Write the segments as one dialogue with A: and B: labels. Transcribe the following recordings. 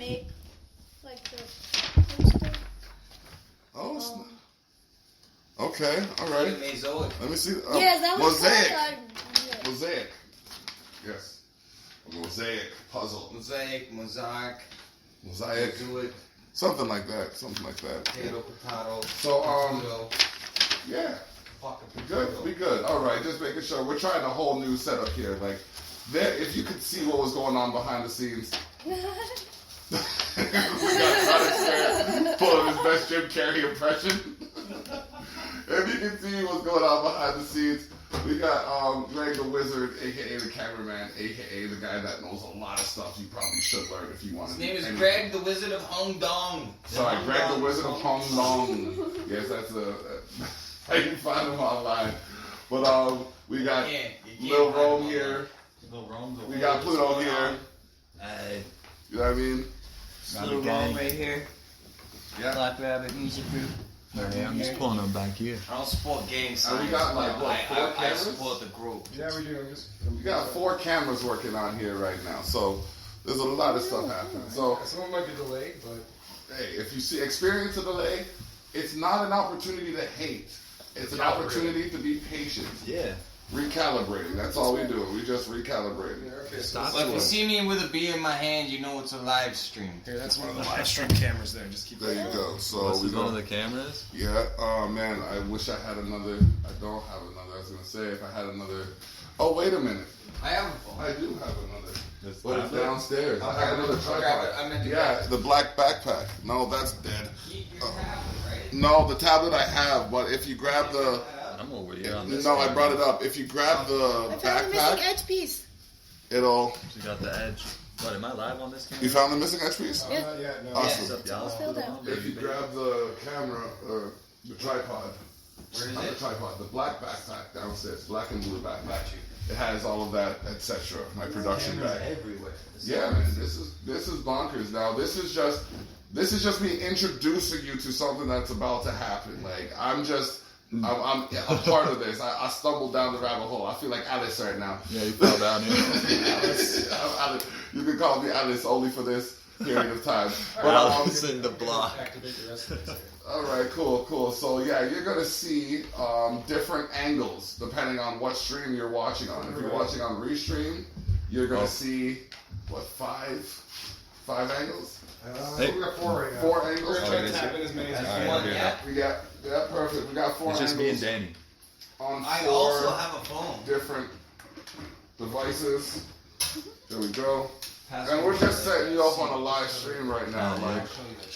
A: make like the stuff.
B: Oh, okay, all right. Let me see.
A: Yes, that was
B: mosaic. Mosaic. Yes. A mosaic puzzle.
C: Mosaic.
B: Do it. Something like that.
C: Potato.
B: So yeah. We good. All right, just making sure. We're trying a whole new setup here. Like, there, if you could see what was going on behind the scenes. We got Sonic there pulling his best Jim Carrey impression. If you can see what's going on behind the scenes, we got Greg the Wizard, aka the cameraman, aka the guy that knows a lot of stuff you probably should learn if you want to.
C: His name is Greg the Wizard of Hong Dong.
B: Sorry, Greg the Wizard of Hong Dong. Yes, that's you can find him online. But we got Lil Rome here. We got Pluto here. You know what I mean?
D: Lil Rome right here.
B: Yeah.
D: Black Rabbit Music Group.
E: I'm just pulling them back here.
C: I don't support gang signs.
B: And we got like what, 4
C: I
B: cameras?
C: support the group.
F: Yeah, we do.
B: We got 4 cameras working on here right now, so there's a lot of stuff happening. So
F: some of them might be delayed, but
B: hey, if you experience a delay, it's not an opportunity to hate. It's an opportunity to be patient.
E: Yeah.
B: Recalibrating. That's all we do. We just recalibrate.
F: yeah, okay.
C: Well, if you see me with a beer in my hand, you know it's a live stream.
F: Here, that's one of the live stream cameras there. Just keep
B: There you go. So
E: This
B: we
E: is one of
B: go.
E: the cameras.
B: Yeah. Oh man, I wish I had another. I don't have another. I was gonna say if I had another. Oh wait a minute.
C: I have a phone.
B: I do have another.
E: This
B: But it's downstairs. I have another
C: I'll grab
B: tripod.
C: it. I meant to
B: Yeah, the black backpack. No, that's dead.
C: keep your tablet, right?
B: No, the tablet I have, but if you grab the...
E: I'm over here on this.
B: No, I
E: camera.
B: brought it up. If you grab the
A: I found the missing
B: backpack,
A: edge piece.
B: it'll...
E: You got the edge. What, am I live on this camera?
B: You found the missing edge piece?
A: Yeah.
F: Not yet, no.
B: Awesome.
E: What's up, y'all?
A: It's filled out.
B: If you grab the camera, or the tripod,
C: Where is
B: not the
C: it?
B: tripod, the black backpack downstairs, black and blue backpack. It has all of that, etc. My production bag.
C: Everywhere.
B: Yeah, man, this is bonkers. Now, this is just me introducing you to something that's about to happen. Like, I'm a part of this. I stumbled down the rabbit hole. I feel like Alice right now.
E: Yeah, you fell down here.
B: Alice, I'm Alice. You can call me Alice only for this period of time. But,
E: Alice in the block.
F: Activate the rest of it.
B: all right, cool. So yeah, you're gonna see different angles depending on what stream you're watching on. If you're watching on Restream, you're gonna see what 5 angles,
E: Hey.
F: We got 4 right now.
B: 4
F: We're
B: angles.
F: gonna try to tap in as many as we
E: Alright,
F: can.
E: okay.
C: Yeah.
B: We got perfect. We got 4
E: It's
B: angles
E: just me and Danny.
B: on
C: I
B: 4
C: also have a phone.
B: different devices. There we go. And we're just setting you up on a live stream right now.
E: Yeah.
B: Like,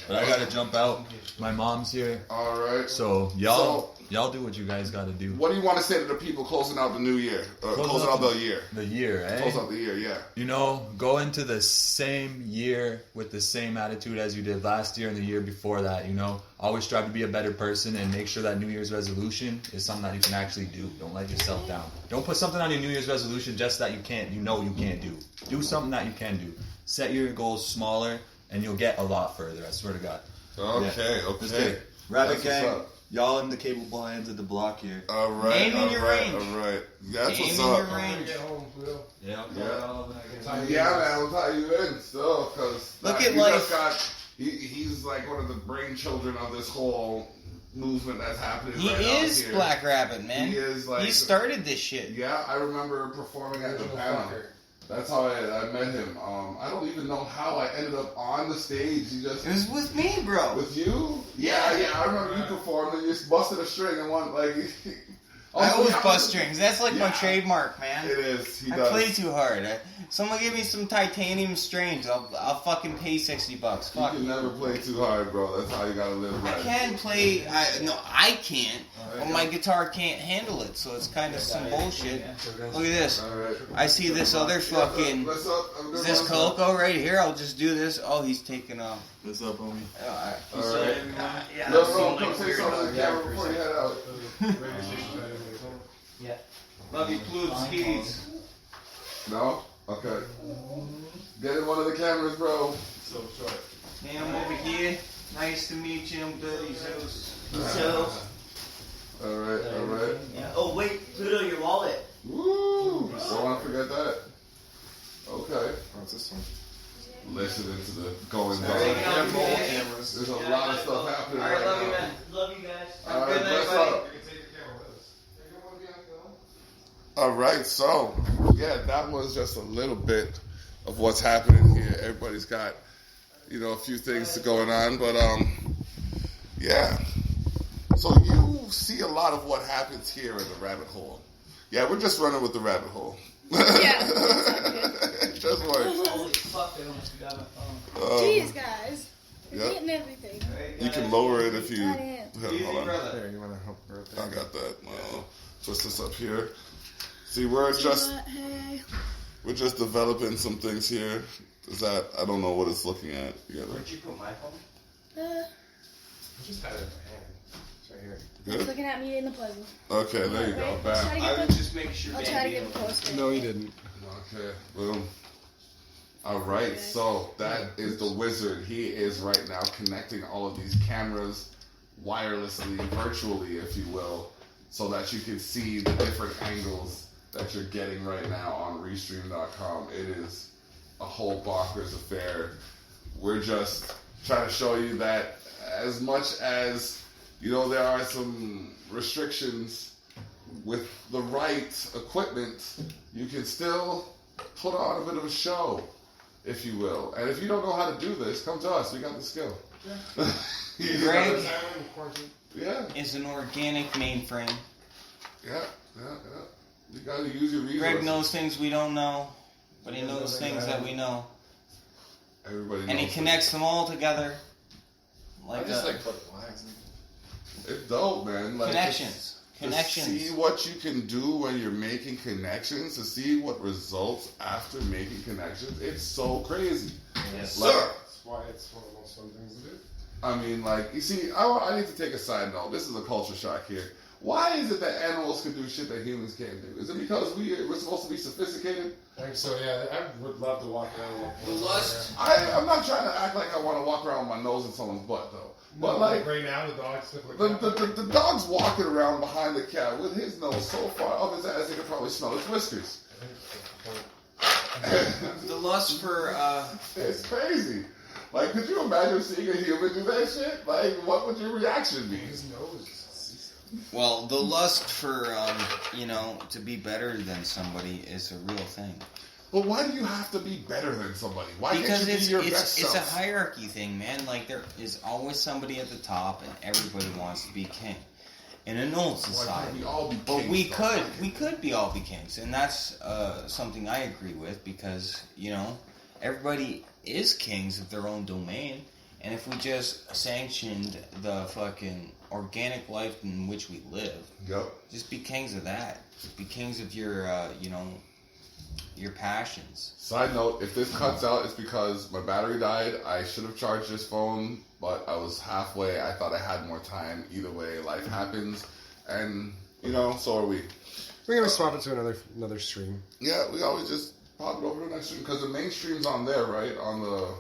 E: But I gotta jump out. My mom's here.
B: all right.
E: So y'all do what you guys gotta do.
B: What do you want to say to the people closing out the new year? Closing out the year.
E: The year, eh?
B: Close out the year, yeah.
E: You know, go into the same year with the same attitude as you did last year and the year before that, you know. Always strive to be a better person and make sure that New Year's resolution is something that you can actually do. Don't let yourself down. Don't put something on your New Year's resolution just that you can't do. Do something that you can do. Set your goals smaller and you'll get a lot further, I swear to God.
B: Okay,
E: Let's
B: okay.
E: get it. Rabbit
B: That's what's
E: Gang,
B: up.
E: y'all in the capable hands of the block here.
B: All right,
C: Aim in
B: all
C: your
B: right,
C: range.
B: all right. That's
C: Aim
B: what's
C: in
B: up.
C: your
F: When
C: range.
F: we get home, Pluto.
E: Yeah.
B: Yeah, man, we'll tie you in still, because
C: Look at life.
B: just got, he's like one of the brain children of this whole movement that's happening
C: He
B: right out
C: is
B: here.
C: Black Rabbit, man.
B: He is like...
C: He started this shit.
B: Yeah, I remember performing at the
F: Original
B: panel.
F: fucker.
B: That's how I met him. I don't even know how I ended up on the stage. He just...
C: It was with me, bro.
B: With you?
C: Yeah.
B: Yeah, I remember you performed and you just busted a string and one, like...
C: I always bust strings. That's like my
B: Yeah.
C: trademark, man.
B: It is. He
C: I
B: does.
C: play too hard. Someone give me some titanium strings. I'll fucking pay $60.
B: You
C: Fuck.
B: can never play too hard, bro. That's how you gotta live
C: I
B: life.
C: can play. I can't. But my guitar can't handle it, so it's kind of some bullshit. Look at this.
B: All right.
C: I see this other fucking.
B: What's up? I'm
C: Is
B: good,
C: this
B: what's up?
C: Coco right here? I'll just do this. Oh, he's taking off.
E: What's up, homie?
B: All right.
C: Yeah,
B: Yo,
C: that
B: bro,
C: seemed
B: come
C: like
B: say
C: weird.
B: something to the camera before you head out.
F: Radio station better than his home.
C: Love you, Pluto skis.
B: No? Okay. Get in one of the cameras, bro.
F: So short.
C: Hey, I'm over here. Nice to meet you. I'm Dirty Zeus.
D: So,
B: All right.
D: yeah. Oh wait, Pluto, your wallet.
B: Woo! Don't want to forget that. Okay.
F: What's this one?
B: listening to the goings on.
D: Alright,
F: cameras.
B: There's a lot of stuff happening
D: Alright,
B: right
D: love you,
B: now.
D: man. Love you guys.
B: All
D: Have a
B: right,
D: good night,
B: bless
D: buddy.
B: up. All right, so yeah, that was just a little bit of what's happening here. Everybody's got, a few things going on, but yeah. So you see a lot of what happens here in the rabbit hole. Yeah, we're just running with the rabbit hole.
A: Yeah.
B: It just works.
D: Holy fuck, I almost forgot my phone.
A: Jeez, guys. You're
B: yeah.
A: getting everything.
B: You can lower it if you.
A: I am.
B: Here, hold on.
F: There, you want to help her?
B: I got that. Twist this up here. See, we're just developing some things here. Is that I don't know what it's looking at.
D: Where'd you put my phone?
F: I just had it in my hand. It's right here.
A: He's
B: Good.
A: looking at me in the puzzle.
B: Okay, there you go.
A: I'll
B: Bam.
A: try to
D: I
A: get
D: was
A: the,
D: just making sure
A: I'll try to get the poster.
F: No, he didn't.
B: Okay, boom. All right, so that is the wizard. He is right now connecting all of these cameras wirelessly, virtually, if you will, so that you can see the different angles that you're getting right now on Restream.com. It is a whole bonkers affair. We're just trying to show you that as much as, there are some restrictions with the right equipment, you can still put on a bit of a show, if you will. And if you don't know how to do this, come to us. We got the skill. Yeah.
C: Greg
B: Yeah.
C: is an organic mainframe.
B: Yeah. You gotta use your resources.
C: Greg knows things we don't know, but he knows things that we know.
B: Everybody knows.
C: And he connects them all together. Like
F: putting lines.
B: It's dope, man. Like,
C: connections.
B: To
C: Connections.
B: see what you can do when you're making connections, to see what results after making connections, it's so crazy.
C: Yes,
B: Like,
C: sir.
F: That's why it's one of the most fun things to do.
B: I mean, like, you see, I need to take a side note. This is a culture shock here. Why is it that animals can do shit that humans can't do? Is it because we're supposed to be sophisticated?
F: I think so, yeah. I would love to walk around with
C: The lust.
B: I'm not trying to act like I want to walk around with my nose in someone's butt, though. But, like,
F: right now, the dogs look like
B: the dog's walking around behind the cat with his nose so far up his ass he can probably smell his whiskers.
C: The lust for
B: It's crazy. Like, could you imagine seeing a human do that shit? Like, what would your reaction be?
F: his nose.
C: well, the lust for to be better than somebody is a real thing.
B: But why do you have to be better than somebody? Why
C: Because
B: can't you be your best
C: it's a
B: self?
C: hierarchy thing, man. Like there is always somebody at the top, and everybody wants to be king. In an old
B: Why can't
C: society,
B: we all be
C: but
B: kings,
C: we
B: though?
C: could all be kings, and that's something I agree with because everybody is kings of their own domain, and if we just sanctioned the fucking organic life in which we live,
B: Yep.
C: just be kings of that. Just be kings of your your passions.
B: Side note, if this cuts out, it's because my battery died. I should have charged this phone, but I was halfway. I thought I had more time. Either way, life happens. And, so are we.
F: We're gonna swap it to another stream.
B: Yeah, we always just pop it over to the next stream. Because the main stream's on there, right? On the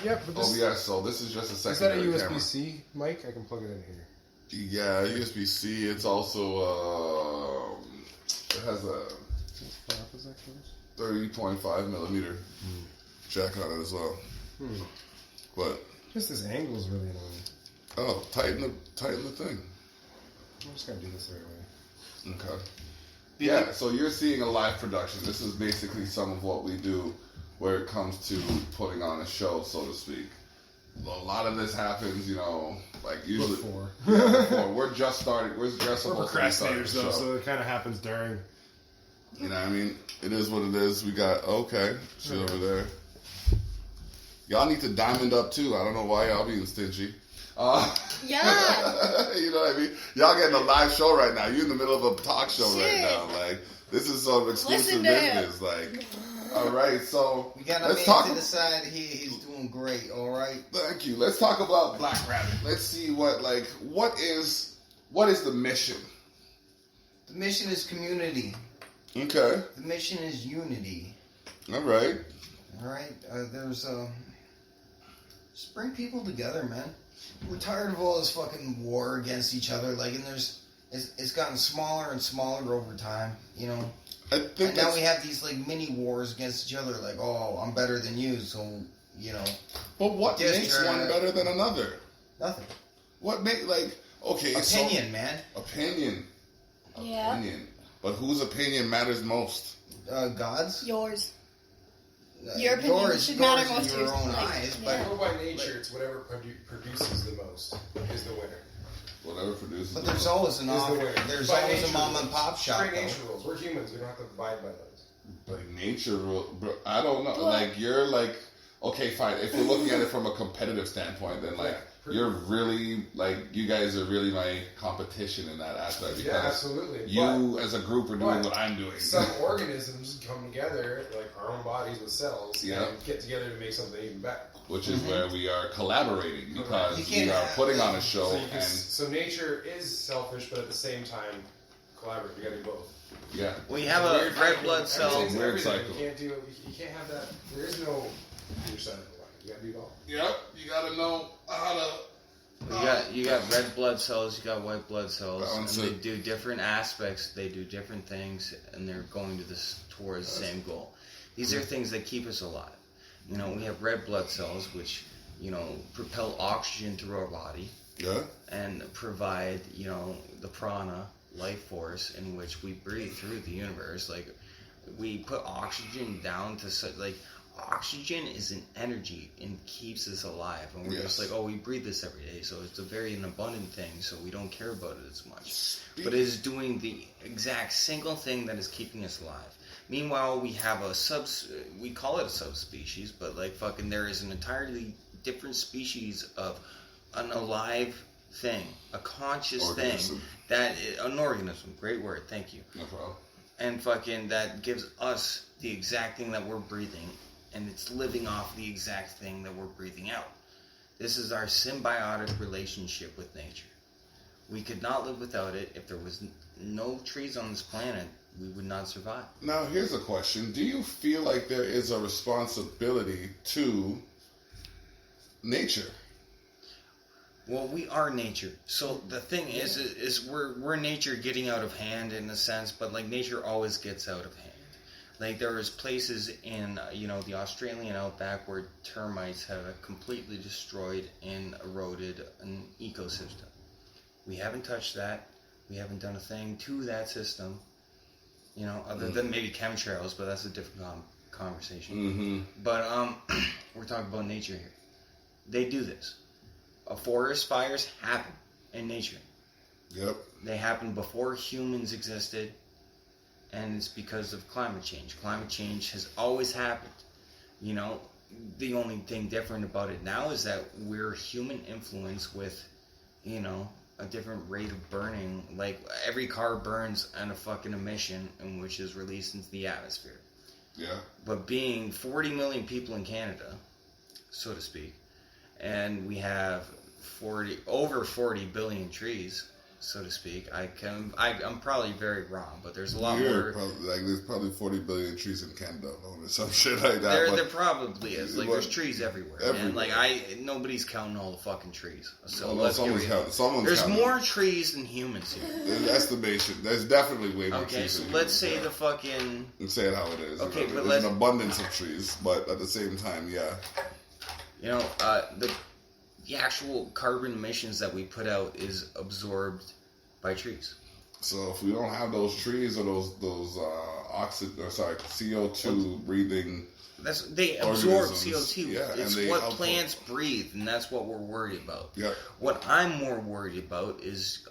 F: Yeah, but this,
B: OBS, so this is just a
F: is that a
B: secondary
F: USB-C mic? I can plug it in here.
B: camera. Yeah, USB-C. It's also, it has a 30.5 millimeter jack on it as well. But
F: Just this angle is really annoying.
B: tighten the thing.
F: I'm just gonna do this the right way.
B: Okay. Yeah, so you're seeing a live production. This is basically some of what we do where it comes to putting on a show, so to speak. A lot of this happens, like usually
F: Before.
B: before. We're just starting. We're just
F: We're
B: supposed to be starting
F: procrastinators
B: the
F: though,
B: show.
F: so it kind of happens during.
B: You know what I mean? It is what it is. We got, shit over there. Y'all need to diamond up too. I don't know why y'all being stingy.
A: Yeah.
B: You know what I mean? Y'all getting a live show right now. You're in the middle of a talk show right
A: Shit.
B: now. Like, this is some exclusive
A: Listen to him.
B: business. Like, all right, so
C: We got a
B: let's
C: man
B: talk.
C: to the side here. He's doing great. All right.
B: Thank you. Let's talk about Black Rabbit. Let's see what is the mission?
C: The mission is community.
B: Okay.
C: The mission is unity.
B: All right.
C: All right. There's just bring people together, man. We're tired of all this fucking war against each other. Like, and there's It's gotten smaller and smaller over time, you know.
B: I think
C: And now
B: that's,
C: we have these like mini wars against each other, like, oh, I'm better than you, so you know,
B: but what
C: Yes,
B: makes
C: you're-
B: one better than another?
C: nothing.
B: What make okay?
C: Opinion, man.
B: Opinion.
A: Yeah.
B: Opinion. But whose opinion matters most?
C: God's.
A: Yours. Your opinion
C: yours,
A: should matter
C: yours
A: most
C: in
A: to
C: your own
A: like,
C: eyes,
A: yeah.
F: But by nature, it's whatever produces the most is the winner.
B: Whatever produces.
C: but
B: the
C: there's
B: most.
C: always an
F: Is the
C: offer.
F: winner.
C: There's
F: By
C: always a
F: nature
C: mom
F: rules.
C: and pop shop.
F: Straight
C: Though.
F: nature rules. We're humans. We don't have to abide by those.
B: Like nature rule, bro, I don't know.
A: But-
B: Like you're like, okay, fine. If we're looking at it from a competitive standpoint, then like
F: Yeah,
B: you're really like you guys are really my competition in that aspect because
F: Yeah, absolutely.
B: you as a group are doing
F: but
B: what I'm doing.
F: But some organisms come together, like our own bodies with cells,
B: Yeah.
F: and get together to make something even better.
B: Which is where we are collaborating because
C: You
B: we
C: can't
B: are
C: have-
B: putting on a show
F: So, you can,
B: and
F: so nature is selfish, but at the same time, collaborate. You got to do both.
B: yeah.
C: We have
F: It's
C: a
F: weird
C: red
F: cycle.
C: blood cell.
F: Everything's
B: Weird
F: everything.
B: cycle.
F: You can't do. You can't have that. There is no either side of the line. You got to do it all.
B: Yep. You got to know how to.
C: You got red blood cells, you got white blood cells, and
B: Balance
C: they
B: it.
C: do different aspects. They do different things, and they're going to this towards the same goal. These are things that keep us alive. You know, we have red blood cells, which propel oxygen through our body
B: Yeah.
C: and provide the prana, life force, in which we breathe through the universe. Like we put oxygen down to oxygen is an energy and keeps us alive, and we're just
B: Yes.
C: like, oh, we breathe this every day, so it's a very an abundant thing, so we don't care about it as much. But it is doing the exact single thing that is keeping us alive. Meanwhile, we have we call it a subspecies, but like fucking there is an entirely different species of an alive thing, a conscious
B: Organism.
C: thing, an organism, great word, thank you.
B: No problem.
C: And fucking that gives us the exact thing that we're breathing, and it's living off the exact thing that we're breathing out. This is our symbiotic relationship with nature. We could not live without it. If there was no trees on this planet, we would not survive.
B: Now, here's a question. Do you feel like there is a responsibility to nature?
C: Well, we are nature. So the thing is we're nature getting out of hand in a sense, but like nature always gets out of hand. Like there is places in the Australian outback where termites have completely destroyed and eroded an ecosystem. We haven't touched that. We haven't done a thing to that system. Other than maybe chemtrails, but that's a different conversation.
B: Mm-hmm.
C: But we're talking about nature here. They do this. Forest fires happen in nature.
B: Yep.
C: They happened before humans existed, and it's because of climate change. Climate change has always happened. The only thing different about it now is that we're human influence with, a different rate of burning. Like every car burns on a fucking emission, and which is released into the atmosphere.
B: Yeah.
C: But being 40 million people in Canada, so to speak, and we have over 40 billion trees, so to speak. I'm probably very wrong, but there's a lot more.
B: There's probably 40 billion trees in Canada alone or some shit like that.
C: There probably is. Like there's trees everywhere. And like nobody's counting all the fucking trees. So let's get real. There's more trees than humans here.
B: There's estimation. There's definitely way more trees.
C: Okay, so
B: than
C: let's
B: humans,
C: say the fucking.
B: Let's say it how it is.
C: Okay, but
B: there's an abundance of trees, but at the same time, yeah.
C: The actual carbon emissions that we put out is absorbed by trees.
B: So if we don't have those trees or those CO2 breathing,
C: They absorb
B: organisms,
C: CO2.
B: yeah,
C: It's
B: and they
C: what
B: output.
C: plants breathe, and that's what we're worried about.
B: yeah,
C: What I'm more worried about is,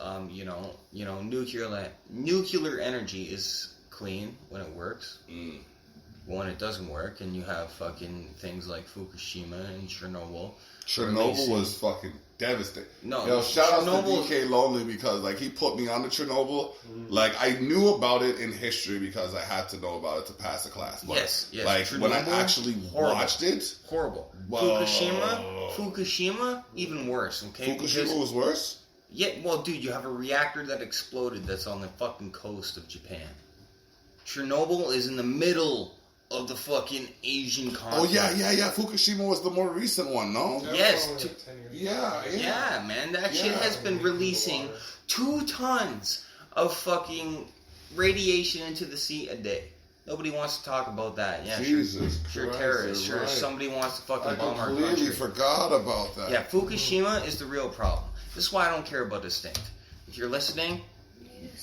C: nuclear energy is clean when it works. When it doesn't work, and you have fucking things like Fukushima and Chernobyl.
B: Chernobyl was fucking devastating.
C: No,
B: yo, shout out
C: Chernobyl-
B: to DK Lonely because like he put me on to Chernobyl. Like I knew about it in history because I had to know about it to pass the class. But,
C: Yes.
B: Like when I
C: Chernobyl,
B: actually
C: horrible.
B: watched it,
C: Horrible.
B: Whoa.
C: Fukushima, even worse. Okay,
B: Fukushima was worse.
C: Yeah, well, dude, you have a reactor that exploded that's on the fucking coast of Japan. Chernobyl is in the middle of the fucking Asian
B: Oh
C: continent.
B: yeah. Fukushima was the more recent one, no?
C: Yes,
F: Only
C: to-
F: like 10 years.
B: Yeah.
C: Yeah, man, that shit
B: Yeah.
C: has been releasing 2 tons of fucking radiation into the sea a day. Nobody wants to talk about that. Yeah,
B: Jesus
C: sure
B: Christ,
C: terrorists.
B: you're
C: Sure,
B: right.
C: somebody wants to fucking
B: I
C: bomb our
B: completely
C: country.
B: forgot about that.
C: Yeah, Fukushima is the real problem. This is why I don't care about this thing. If you're listening,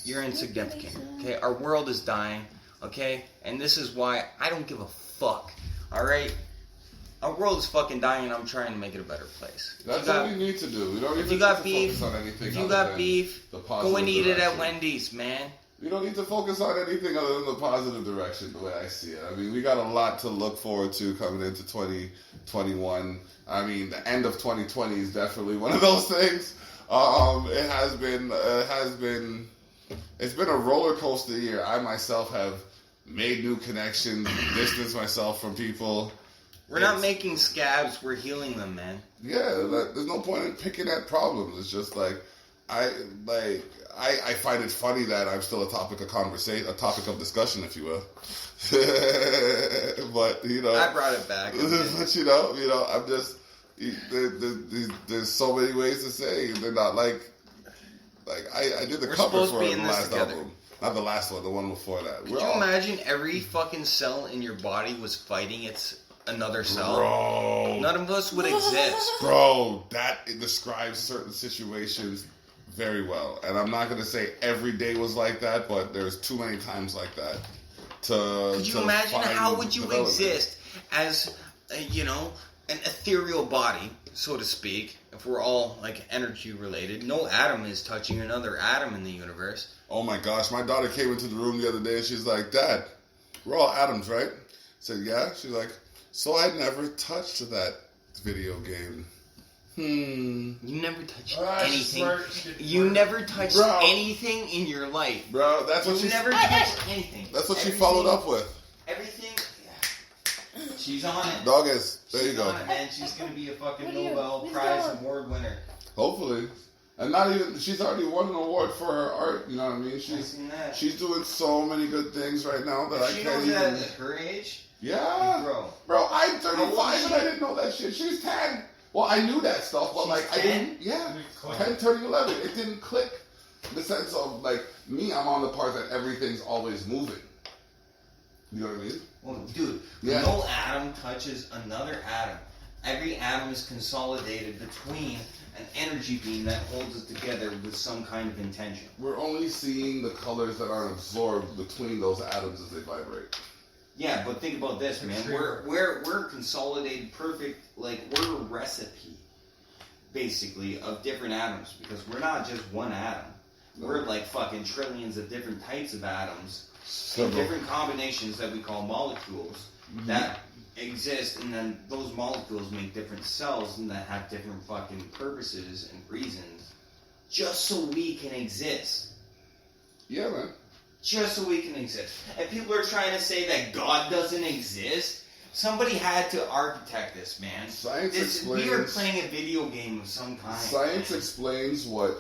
C: you're insignificant. Okay, our world is dying. Okay, and this is why I don't give a fuck. All right, our world is fucking dying, and I'm trying to make it a better place.
B: That's what we need to do. We don't even
C: If you
B: need
C: got
B: to
C: beef,
B: focus on anything.
C: if you
B: other
C: got
B: than
C: beef,
B: the
C: go
B: positive
C: and eat it at
B: direction.
C: Wendy's, man.
B: We don't need to focus on anything other than the positive direction, the way I see it. I mean, we got a lot to look forward to coming into 2021. I mean, the end of 2020 is definitely one of those things. It's been a roller coaster year. I myself have made new connections, distanced myself from people.
C: We're not making scabs, we're healing them, man.
B: Yeah, there's no point in picking at problems. It's just like I find it funny that I'm still a topic of conversation, a topic of discussion, if you will. But
C: I brought it back.
B: but I'm just there's so many ways to say. They're not like I did the
C: We're
B: cover
C: supposed to
B: for
C: be
B: the
C: in this
B: last
C: together.
B: album, not the last one, the one before that.
C: Could you imagine every fucking cell in your body was fighting another cell?
B: Bro,
C: None of us would exist.
B: Bro, that describes certain situations very well. And I'm not going to say every day was like that, but there's too many times like that. Could
C: you imagine
B: find
C: how would you
B: development.
C: exist as, an ethereal body, so to speak, if we're all, energy related? No atom is touching another atom in the universe.
B: Oh my gosh, my daughter came into the room the other day and she's like, Dad, we're all atoms, right? I said, yeah. She's like, so I never touched that video game.
C: You never touched anything.
F: Smart.
C: You never touched
B: Bro.
C: anything in your life.
B: Bro, that's what
C: You
B: she
C: never touched anything.
B: That's what she
C: Everything-
B: followed up with.
C: Everything. Yeah. She's on it.
B: Doggies, there you
C: She's
B: go.
C: on it, man. She's gonna be a fucking
A: What do you-
C: Nobel
A: what's
C: Prize
A: that?
C: award winner.
B: Hopefully. And not even, she's already won an award for her art, you know what I mean?
C: I've seen that.
B: She's doing so many good things right now that I
C: She
B: can't
C: knows
B: even.
C: that at her age,
B: Yeah.
C: bro.
B: Bro, I'm
C: How old
B: 35
C: is
B: and
C: she?
B: I didn't know that shit. She's 10. Well, I knew that stuff, but
C: She's
B: I
C: 10?
B: didn't. Yeah.
F: Click.
B: 10, 30, 11. It didn't click. In the sense of, me, I'm on the part that everything's always moving. You know what I mean?
C: Well, dude,
B: Yeah.
C: no atom touches another atom. Every atom is consolidated between an energy beam that holds it together with some kind of intention.
B: We're only seeing the colors that aren't absorbed between those atoms as they vibrate.
C: Yeah, but think about this, man. We're consolidated perfect, we're a recipe, basically, of different atoms, because we're not just one atom. We're fucking trillions of different types of atoms in
B: Several.
C: different combinations that we call molecules that exist, and then those molecules make different cells and that have different fucking purposes and reasons, just so we can exist.
B: Yeah, man.
C: Just so we can exist. And people are trying to say that God doesn't exist. Somebody had to architect this, man.
B: Science
C: We are
B: explains.
C: playing a video game of some kind.
B: Science explains what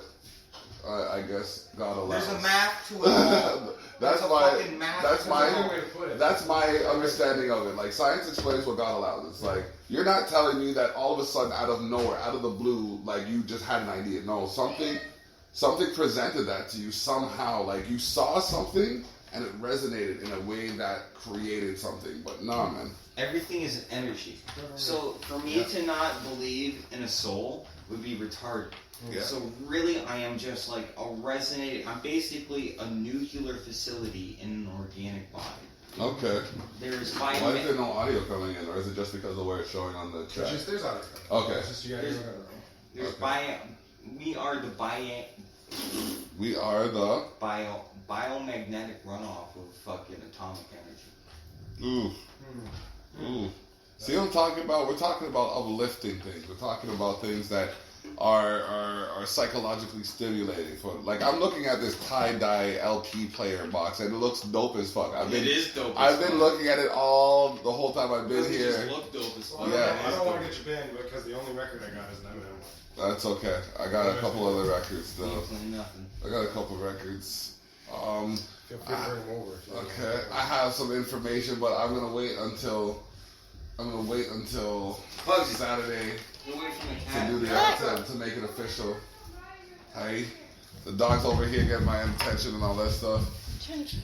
B: I guess God allows.
C: There's a map to it all.
B: That's
C: There's a
B: my
C: fucking map
B: that's
C: to
B: my
C: it all.
F: way to put it.
B: that's my understanding of it. Science explains what God allows. It's you're not telling me that all of a sudden, out of nowhere, out of the blue, you just had an idea. No, something presented that to you somehow. You saw something and it resonated in a way that created something. But nah, man.
C: Everything is an energy. So for me to not believe in a soul would be retarded.
B: Yeah.
C: So really, I am just a resonating. I'm basically a nuclear facility in an organic body.
B: Okay.
C: There's
B: Why is there no audio coming in, or is it just because of where it's showing on the chat?
F: There's audio.
B: Okay.
F: It's just you guys don't know.
C: There's
B: Okay.
C: we are the
B: We are the
C: biomagnetic runoff of fucking atomic energy.
B: ooh. Ooh. See what I'm talking about? We're talking about uplifting things. We're talking about things that are psychologically stimulating. I'm looking at this tie-dye LP player box and it looks dope as fuck.
C: It is dope.
B: I've been looking at it the whole time I've been
C: It
B: here.
C: just look dope as fuck.
B: Yeah.
F: I don't want to get you banned because the only record I got is an Eminem one.
B: That's okay. I got a couple other records
C: You
B: though.
C: ain't playing nothing.
B: I got a couple records.
F: Feel free to bring them over. If you
B: Okay, I have some information, but I'm gonna wait until
C: Bugsy,
B: Saturday
C: get away from the
B: to
C: cat.
B: do the to make it official. Hey, The dog's over here getting my attention and all that stuff.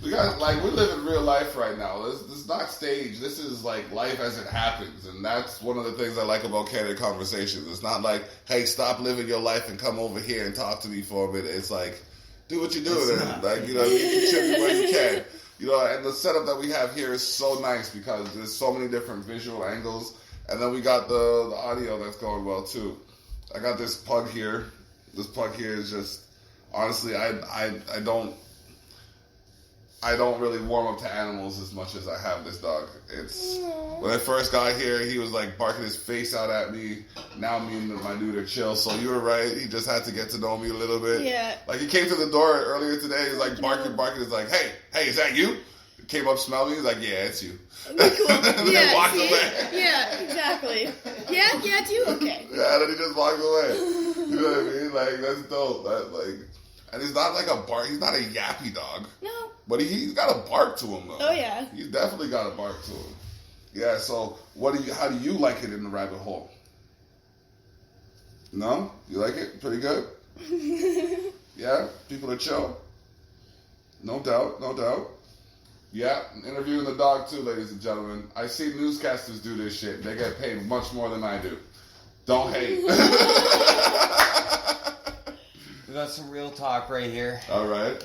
B: We got we live in real life right now. This is not staged. This is like life as it happens, and that's one of the things I like about candid conversations. It's not like, hey, stop living your life and come over here and talk to me for a minute. It's like, do what you do then. Like, you know, you can chip me where you can. You know, and the setup that we have here is so nice because there's so many different visual angles, and then we got the audio that's going well too. I got this pug here. This pug here is just, honestly, I don't really warm up to animals as much as I have this dog. It's when I first got here, he was like barking his face out at me. Now me and my dude are chill. So you were right. He just had to get to know me a little bit.
A: Yeah.
B: Like he came to the door earlier today. He's like barking. He's like, hey, is that you? He came up, smelled me. He's like, yeah, it's you.
A: Cool.
B: And then walked away.
A: Yeah, exactly. Yeah, it's you. Okay.
B: Yeah, and then he just walked away. You know what I mean? Like that's dope. And he's not like a bark. He's not a yappy dog.
A: No.
B: But he's got a bark to him, though.
A: Oh, yeah.
B: He's definitely got a bark to him. Yeah, so how do you like it in the rabbit hole? No? You like it? Pretty good? Yeah? People are chill? No doubt. Yeah, interviewing the dog, too, ladies and gentlemen. I see newscasters do this shit. They get paid much more than I do. Don't hate.
C: We got some real talk right here.
B: All right.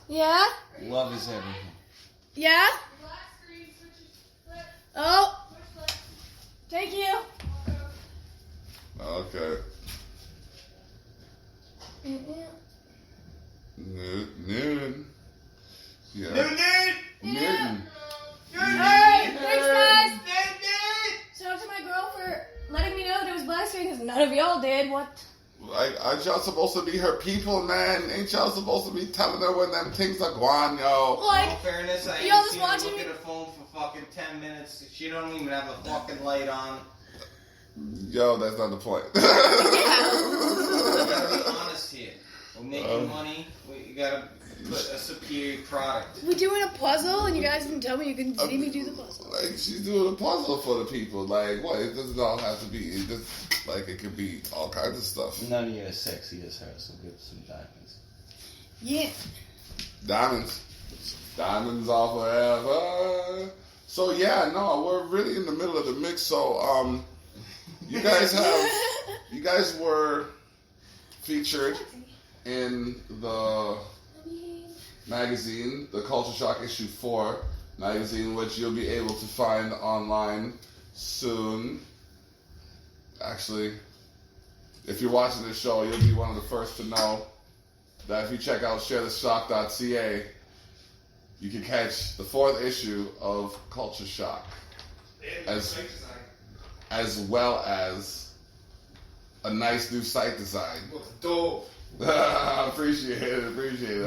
A: Yeah?
C: Love is everything.
A: Yeah? Oh. Thank you.
B: Okay. Newton. Yeah. Newton.
A: Alright, thanks guys. Shout out to my girl for letting me know that it was black screen because none of y'all did. What?
B: Like, aren't y'all supposed to be her people, man? Ain't y'all supposed to be telling her when them things are gone, yo?
C: In all fairness, I
A: y'all
C: ain't
A: just
C: seen her
A: watching
C: look
A: me?
C: at her phone for fucking 10 minutes. She don't even have a fucking light on.
B: Yo, that's not the point.
C: You gotta be honest here. We're making money. You gotta put a superior product.
A: We're doing a puzzle and you guys didn't tell me you can see me do the puzzle.
B: Like, she's doing a puzzle for the people. Like, what? It doesn't all have to be. It just, like, it could be all kinds of stuff.
C: None of you are sexy as her, so give some diamonds.
A: Yeah.
B: Diamonds all forever. So, yeah, no, we're really in the middle of the mix. So, you guys were featured in the magazine, the Culture Shock issue 4 magazine, which you'll be able to find online soon. Actually, if you're watching this show, you'll be one of the first to know that if you check out sharetheshock.ca, you can catch the 4th issue of Culture Shock, as well as a nice new site design.
F: Dope.
B: Appreciate it.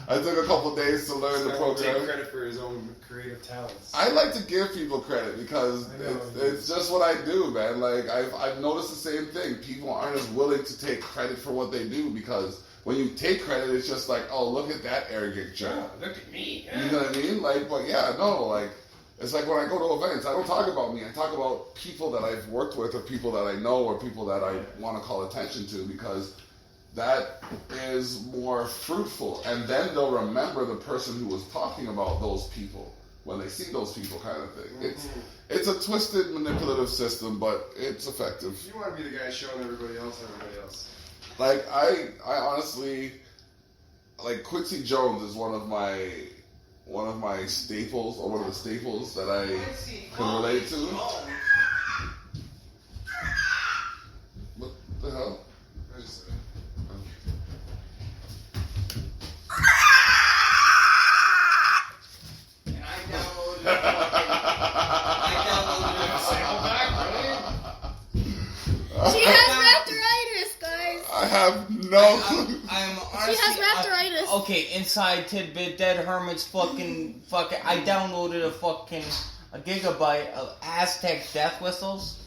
B: I took a couple days to learn the program.
F: Take credit for his own creative talents.
B: I like to give people credit because it's just what I do, man. Like I've noticed the same thing. People aren't as willing to take credit for what they do because when you take credit, it's just like, oh, look at that arrogant jerk.
F: Yeah, look at me. Yeah.
B: You know what I mean? Like, but yeah, no, like. It's like when I go to events, I don't talk about me. I talk about people that I've worked with or people that I know or people that I want to call attention to because that is more fruitful. And then they'll remember the person who was talking about those people when they see those people kind of thing. It's a twisted, manipulative system, but it's effective.
F: You want to be the guy showing everybody else.
B: Like, I honestly, like Quincy Jones is one of my staples, or one of the staples that I can relate to. What the hell?
C: And I downloaded
A: She has raptoritis, guys.
B: I have no clue.
C: I'm
A: She has raptoritis.
C: Okay, inside tidbit, Dead Hermit's fucking. I downloaded a gigabyte of Aztec death whistles.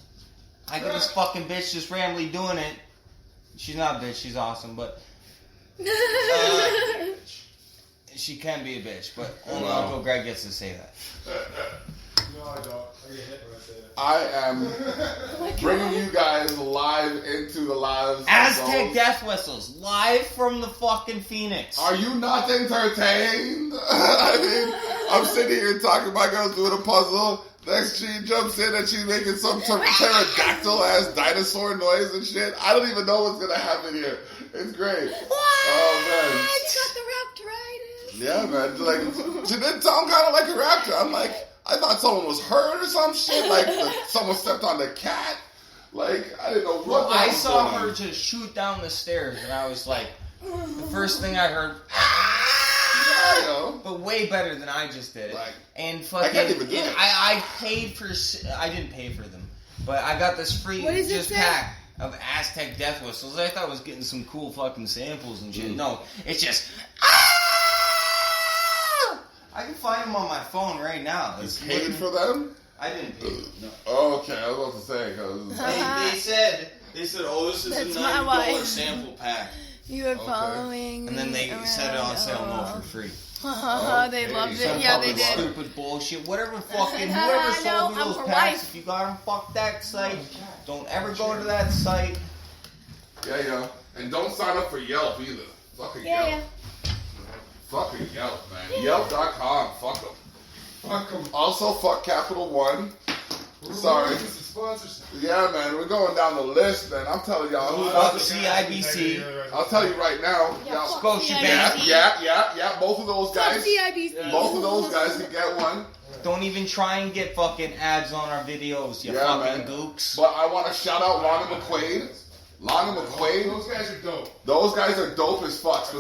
C: I got this fucking bitch just randomly doing it. She's not a bitch, she's awesome, but she can be a bitch, but only Uncle Greg gets to say that.
F: No, I don't. I get hit when I say that.
B: I am
A: Oh my
B: bringing
A: God.
B: you guys live into the lives of
C: Aztec
B: those.
C: death whistles, live from the fucking Phoenix.
B: Are you not entertained? I mean, I'm sitting here talking, my girl's doing a puzzle. Next she jumps in and she's making some pterodactyl ass dinosaur noise and shit. I don't even know what's gonna happen here. It's great. Oh
A: It's got the raptoritis.
B: man. Yeah, man. Like, she didn't sound kind of like a raptor. I'm like, I thought someone was hurt or some shit. Like, someone stepped on the cat. Like, I didn't know what
C: Well,
B: the
C: I
B: was
C: saw
B: going
C: her
B: on.
C: just shoot down the stairs, and I was like, the first thing I heard,
B: Yeah, you know.
C: but way better than I just did it.
B: Like,
C: And fucking,
B: I can't even do it.
C: I paid for, I didn't pay for them, but I got this free
A: What does it
C: just
A: say?
C: pack of Aztec death whistles. I thought I was getting some cool fucking samples and shit. No, it's just, I can find them on my phone right now.
B: You paid for them?
C: I didn't pay. No.
B: Okay, I was about to say, because...
C: They said, oh, this is
A: That's
C: a
A: my
C: $90
A: wife.
C: sample pack.
A: You are following
C: And then they
A: me
C: set it on
A: around.
C: sale no for free.
A: They loved
B: Some
A: it. Yeah, they
B: fucking
A: did.
C: Stupid bullshit. Whatever fucking,
A: I
C: whoever sold
A: know,
C: me
A: I'm
C: those
A: her
C: packs,
A: wife.
C: if you got them, fuck that site. Don't ever go to that site.
B: Yeah. And don't sign up for Yelp either. Fucking
A: Yeah,
B: Yelp.
A: yeah.
B: Fucking Yelp, man. Yelp.com. Fuck them. Fuck them. Also, fuck Capital One. Sorry.
F: Sponsors.
B: Yeah, man. We're going down the list, man. I'm telling y'all.
C: Fuck CIBC.
B: I'll tell you right now.
A: Yeah,
B: Y'all,
A: fuck
C: Scotia
A: CIBC.
C: Bank.
B: yeah. Both of those
A: Fuck
B: guys.
A: CIBC.
B: Both of those guys can get one.
C: Don't even try and get fucking ads on our videos, you
B: Yeah,
C: fucking
B: man.
C: gooks.
B: But I want to shout out Lana McQuaid. Lana McQuaid.
F: Those guys are dope.
B: Those guys are dope as fuck.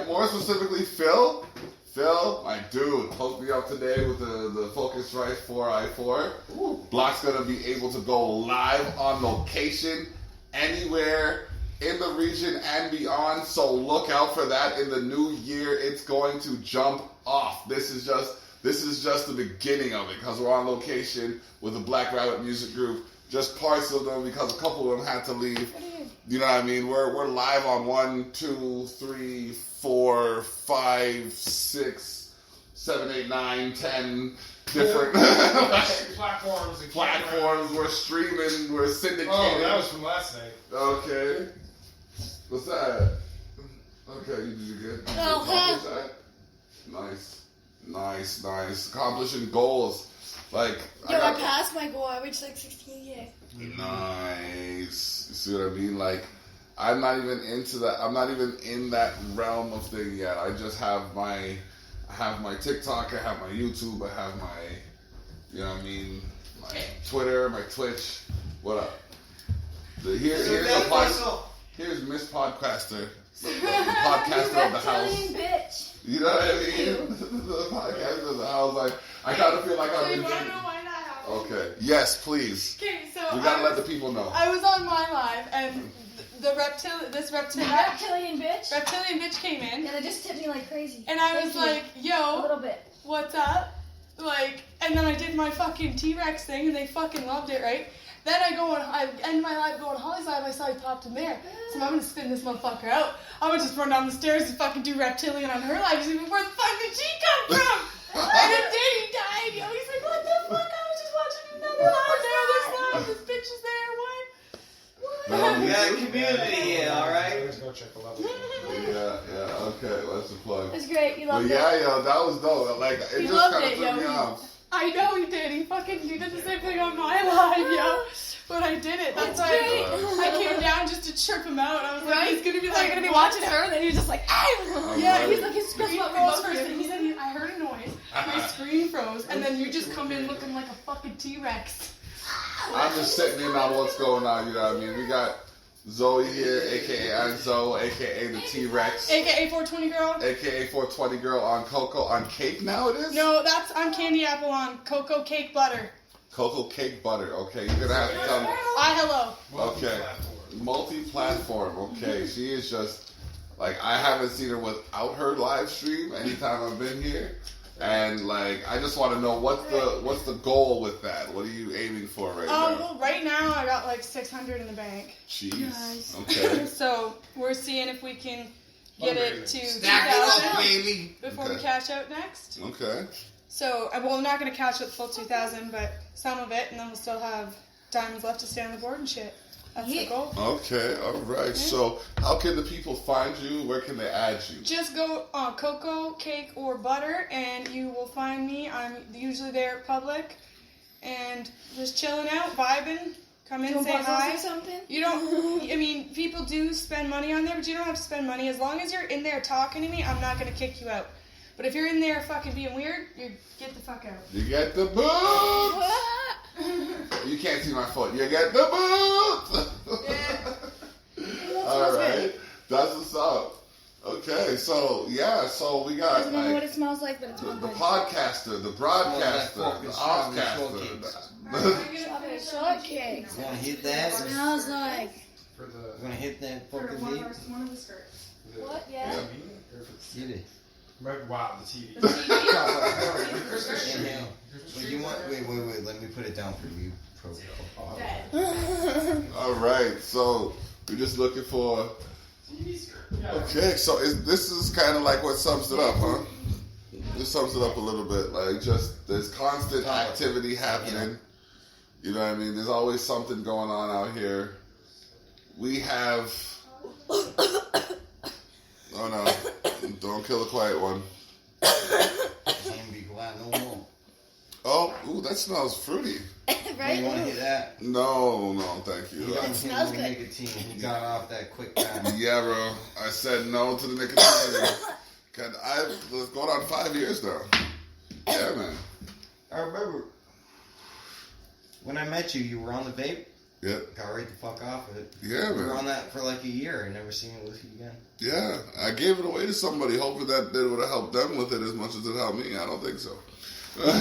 B: More specifically, Phil. Phil, my dude, hooked me up today with the Focusrite 4i4. Block's gonna be able to go live on location anywhere in the region and beyond. So look out for that in the new year. It's going to jump off. This is just the beginning of it because we're on location with the Black Rabbit Music Group. Just parts of them because a couple of them had to leave. You know what I mean? We're live on 1, 2, 3, 4, 5, 6, 7, 8, 9, 10 different
F: Platforms and
B: platforms. We're streaming. We're syndicated.
F: Oh, that was from last night.
B: Okay. What's that? Okay, you did good. Did you accomplish that? Nice. Accomplishing goals. Like
A: Yo, I passed my goal. I reached like 16K.
B: Nice. You see what I mean? Like, I'm not even into that. I'm not even in that realm of thing yet. I just have my TikTok. I have my YouTube. I have my, you know what I mean? My Twitter, my Twitch. What up? Here's Miss Podcaster, the podcaster of the house.
A: Bitch.
B: You know what I mean? The podcaster of the house. Like, I kind of feel like
G: So
B: I'm
G: you
B: in.
G: want to know why that happened?
B: Okay. Yes, please.
G: Okay, so
B: We gotta let the people know.
G: I was on my live, and this reptilian bitch came in,
A: Yeah, they just tipped me like crazy.
G: and I was
A: Thank
G: like,
A: you. a
G: yo,
A: little bit.
G: what's up? Like, and then I did my fucking T-Rex thing, and they fucking loved it, right? Then I end my live going Holly's live, I saw he popped in there. So I'm gonna spin this motherfucker out. I'm gonna just run down the stairs and fucking do reptilian on her live, see where the fuck did she come from? And then Danny died, yo. He's like, what the fuck? I was just watching another live there, this bitch is there, what?
C: We got a community here, alright?
F: Let's go check the level.
B: Yeah, okay, that's the plug.
A: It's great. You
B: But
A: loved
B: yeah,
A: it.
B: yo, that was dope. Like, it
A: You
B: just
A: loved
B: kind of
A: it,
B: threw
A: yo.
B: me off.
G: I know he did. He did the same thing on my live, yo. But I did it. That's why I came down just to chirp him out. I was like,
A: Right?
G: he's gonna be
A: So
G: like,
A: you're gonna be
G: what?
A: watching her, and then you're just like, ah!
G: Yeah,
B: Right.
G: he's like, his screen froze first, and he said, I heard a noise. My screen froze, and then you just come in looking like a fucking T-Rex.
B: I'm just sitting in on what's going on, you know what I mean? We got Zoe here, aka Aunt Zoe, aka the T-Rex,
G: AKA 420 girl.
B: aka 420 girl on Cocoa, on cake now it is?
G: No, I'm candy apple on cocoa cake butter.
B: Cocoa cake butter, okay. You're gonna have to tell me.
G: Hello.
B: Okay. Multi-platform, okay. She is just, like, I haven't seen her without her live stream anytime I've been here. And, like, I just want to know what's the goal with that? What are you aiming for right now?
G: Well, right now I got like 600 in the bank.
B: Jeez.
A: Nice.
B: Okay.
G: So we're seeing if we can get it to
C: Stack it up,
G: 2,000
C: baby.
G: before we
B: Okay.
G: cash out next.
B: Okay.
G: So, well, I'm not going to catch up the full 2,000, but some of it, and then we'll still have diamonds left to stay on the board and shit. That's the goal.
B: Okay, all right. So, how can the people find you? Where can they add you?
G: Just go on cocoa, cake, or butter, and you will find me. I'm usually there at public, and just chilling out, vibing. Come in, say hi.
A: Or something?
G: You don't, I mean, people do spend money on there, but you don't have to spend money. As long as you're in there talking to me, I'm not going to kick you out. But if you're in there fucking being weird, you get the fuck out.
B: You get the boots! You can't see my foot. You get the boots! All right. That's what's up. Okay, so we got
A: Doesn't know what it smells like, but it smells
B: the
A: good.
B: podcaster, the broadcaster, the offcaster.
A: Strawberry shortcake.
C: You wanna hit that?
A: Smells like.
F: For the
C: You wanna hit that fucking
G: one
C: beat?
G: person, one of the skirts.
A: What? Yeah.
C: Get it.
F: Wow, the TV.
C: Inhale. Wait, you want? Wait. Let me put it down for you.
B: All right, so we're just looking for. Okay, so this is kind of like what sums it up, huh? This sums it up a little bit. Like, just there's constant activity happening. You know what I mean? There's always something going on out here. We have. Oh no! Don't kill the quiet one.
C: Can't be quiet no more.
B: Oh, ooh, that smells fruity.
A: Right?
C: You want to hit that?
B: No, thank you.
C: It
A: smells good.
C: Nicotine. He got off that quick time.
B: Yeah, bro. I said no to the nicotine. It's going on 5 years now. Yeah, man.
C: I remember when I met you, you were on the vape.
B: Yep.
C: Got right the fuck off of it.
B: Yeah,
C: We were
B: man.
C: on that for like a year and never seen it with you again.
B: Yeah, I gave it away to somebody, hoping that it would have helped them with it as much as it helped me. I don't think so.
C: Shout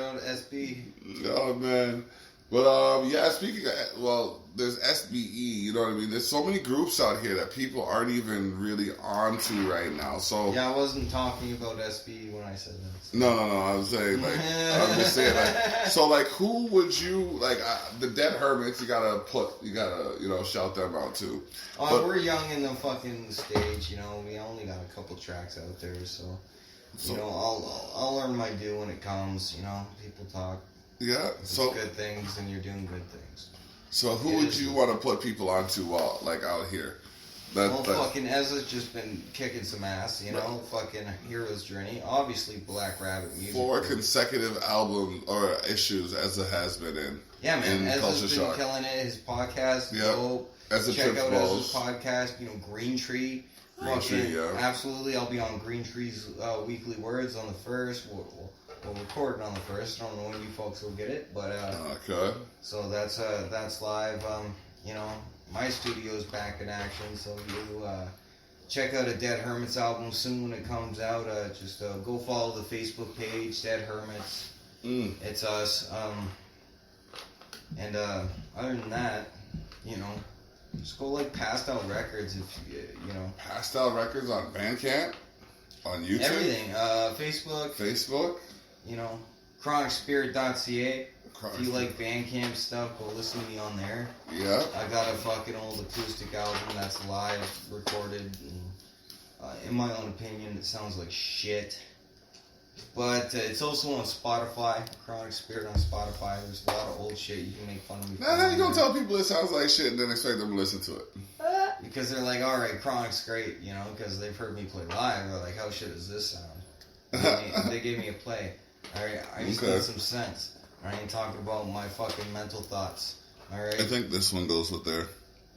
C: out to SB.
B: Oh man, but yeah. Speaking of, there's SBE. You know what I mean? There's so many groups out here that people aren't even really onto right now. So
C: Yeah, I wasn't talking about SB when I said that.
B: no. I was saying I'm just saying so who would you like? The Dead Hermits. You gotta shout them out too. But-
C: We're young in the fucking stage, you know. We only got a couple tracks out there, so you know, I'll earn my due when it comes. You know, people talk.
B: Yeah.
C: So good things, and you're doing good things.
B: So who would you want to put people onto out here?
C: Fucking Ezra's just been kicking some ass, you know. Fucking Hero's Journey, obviously Black Rabbit music.
B: 4 consecutive albums or issues Ezra has been in.
C: Yeah, man.
B: In
C: Ezra's
B: Culture
C: been
B: Shock.
C: killing it. His podcast,
B: Yep.
C: dope.
B: Ezra
C: Check
B: Trips
C: out
B: Balls.
C: Ezra's podcast. You know, Green Tree.
B: Green Tree, yeah.
C: Absolutely, I'll be on Green Tree's Weekly Words on the 1st. We'll record it on the 1st. I don't know when you folks will get it, but
B: Okay.
C: so that's live. You know, my studio's back in action, so you check out a Dead Hermits album soon when it comes out. Just go follow the Facebook page, Dead Hermits. It's us. And other than that, you know, just go like Passed Out Records if you know.
B: Passed Out Records on Bandcamp, on YouTube,
C: Everything. Facebook. You know, chronicspirit.ca. If you like Bandcamp stuff, go listen to me on there.
B: Yeah.
C: I got a fucking old acoustic album that's live recorded. And, in my own opinion, it sounds like shit. But it's also on Spotify. Chronic Spirit on Spotify. There's a lot of old shit. You can make fun of me.
B: Now, how you gonna tell people it sounds like shit and then expect them to listen to it?
C: Because they're like, alright, Chronic's great, you know, because they've heard me play live. They're like, how shit does this sound? They gave me a play. Alright, I just need some sense. I ain't talking about my fucking mental thoughts. Alright?
B: I think this one goes with there.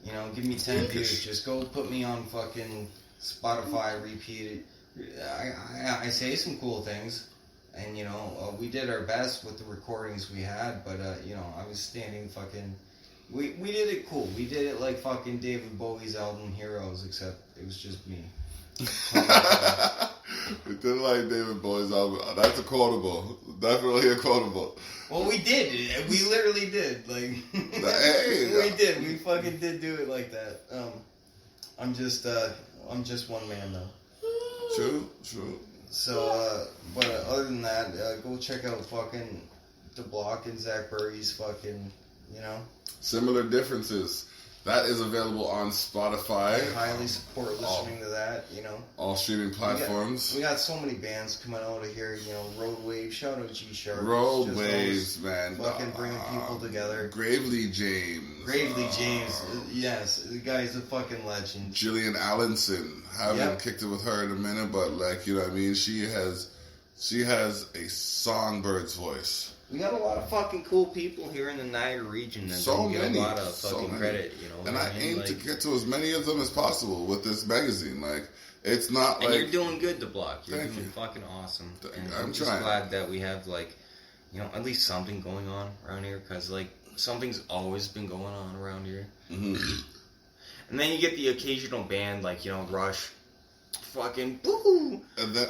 C: You know, give me 10 views. Just go put me on fucking Spotify, repeat it. I say some cool things. And, you know, we did our best with the recordings we had. But, you know, I was standing fucking... We did it cool. We did it like fucking David Bowie's album Heroes, except it was just me.
B: We did it like David Bowie's album. That's a quotable. Definitely a quotable.
C: Well, we did. We literally did. Like,
B: Hey,
C: we did. We fucking did do it like that. I'm just one man though.
B: True.
C: So, but other than that, go check out fucking The Block and Zach Burry's fucking, you know.
B: Similar differences. That is available on
C: I
B: Spotify.
C: highly support listening to that, you know.
B: All streaming platforms.
C: We got so many bands coming out of here, you know, Road Wave, shout out G-Sharp.
B: Road
C: Just
B: Waves, man.
C: fucking bringing people together.
B: Gravely James.
C: Gravely James, yes, the guy's a fucking legend.
B: Jillian Allenson. Haven't kicked it with her in a minute, but like, you know what I mean? She has a songbird's voice.
C: We got a lot of fucking cool people here in the Niagara region that don't get a lot of fucking credit, you know.
B: And I aim to get to as many of them as possible with this magazine. Like, it's not
C: and
B: like...
C: you're doing good, The Block. You're
B: Thank
C: doing
B: you.
C: fucking awesome. And
B: I'm
C: just
B: trying.
C: glad that we have, like, you know, at least something going on around here. Because, like, something's always been going on around here.
B: Mm-hmm.
C: And then you get the occasional band, like, you know, Rush. Fucking boo!
B: And then,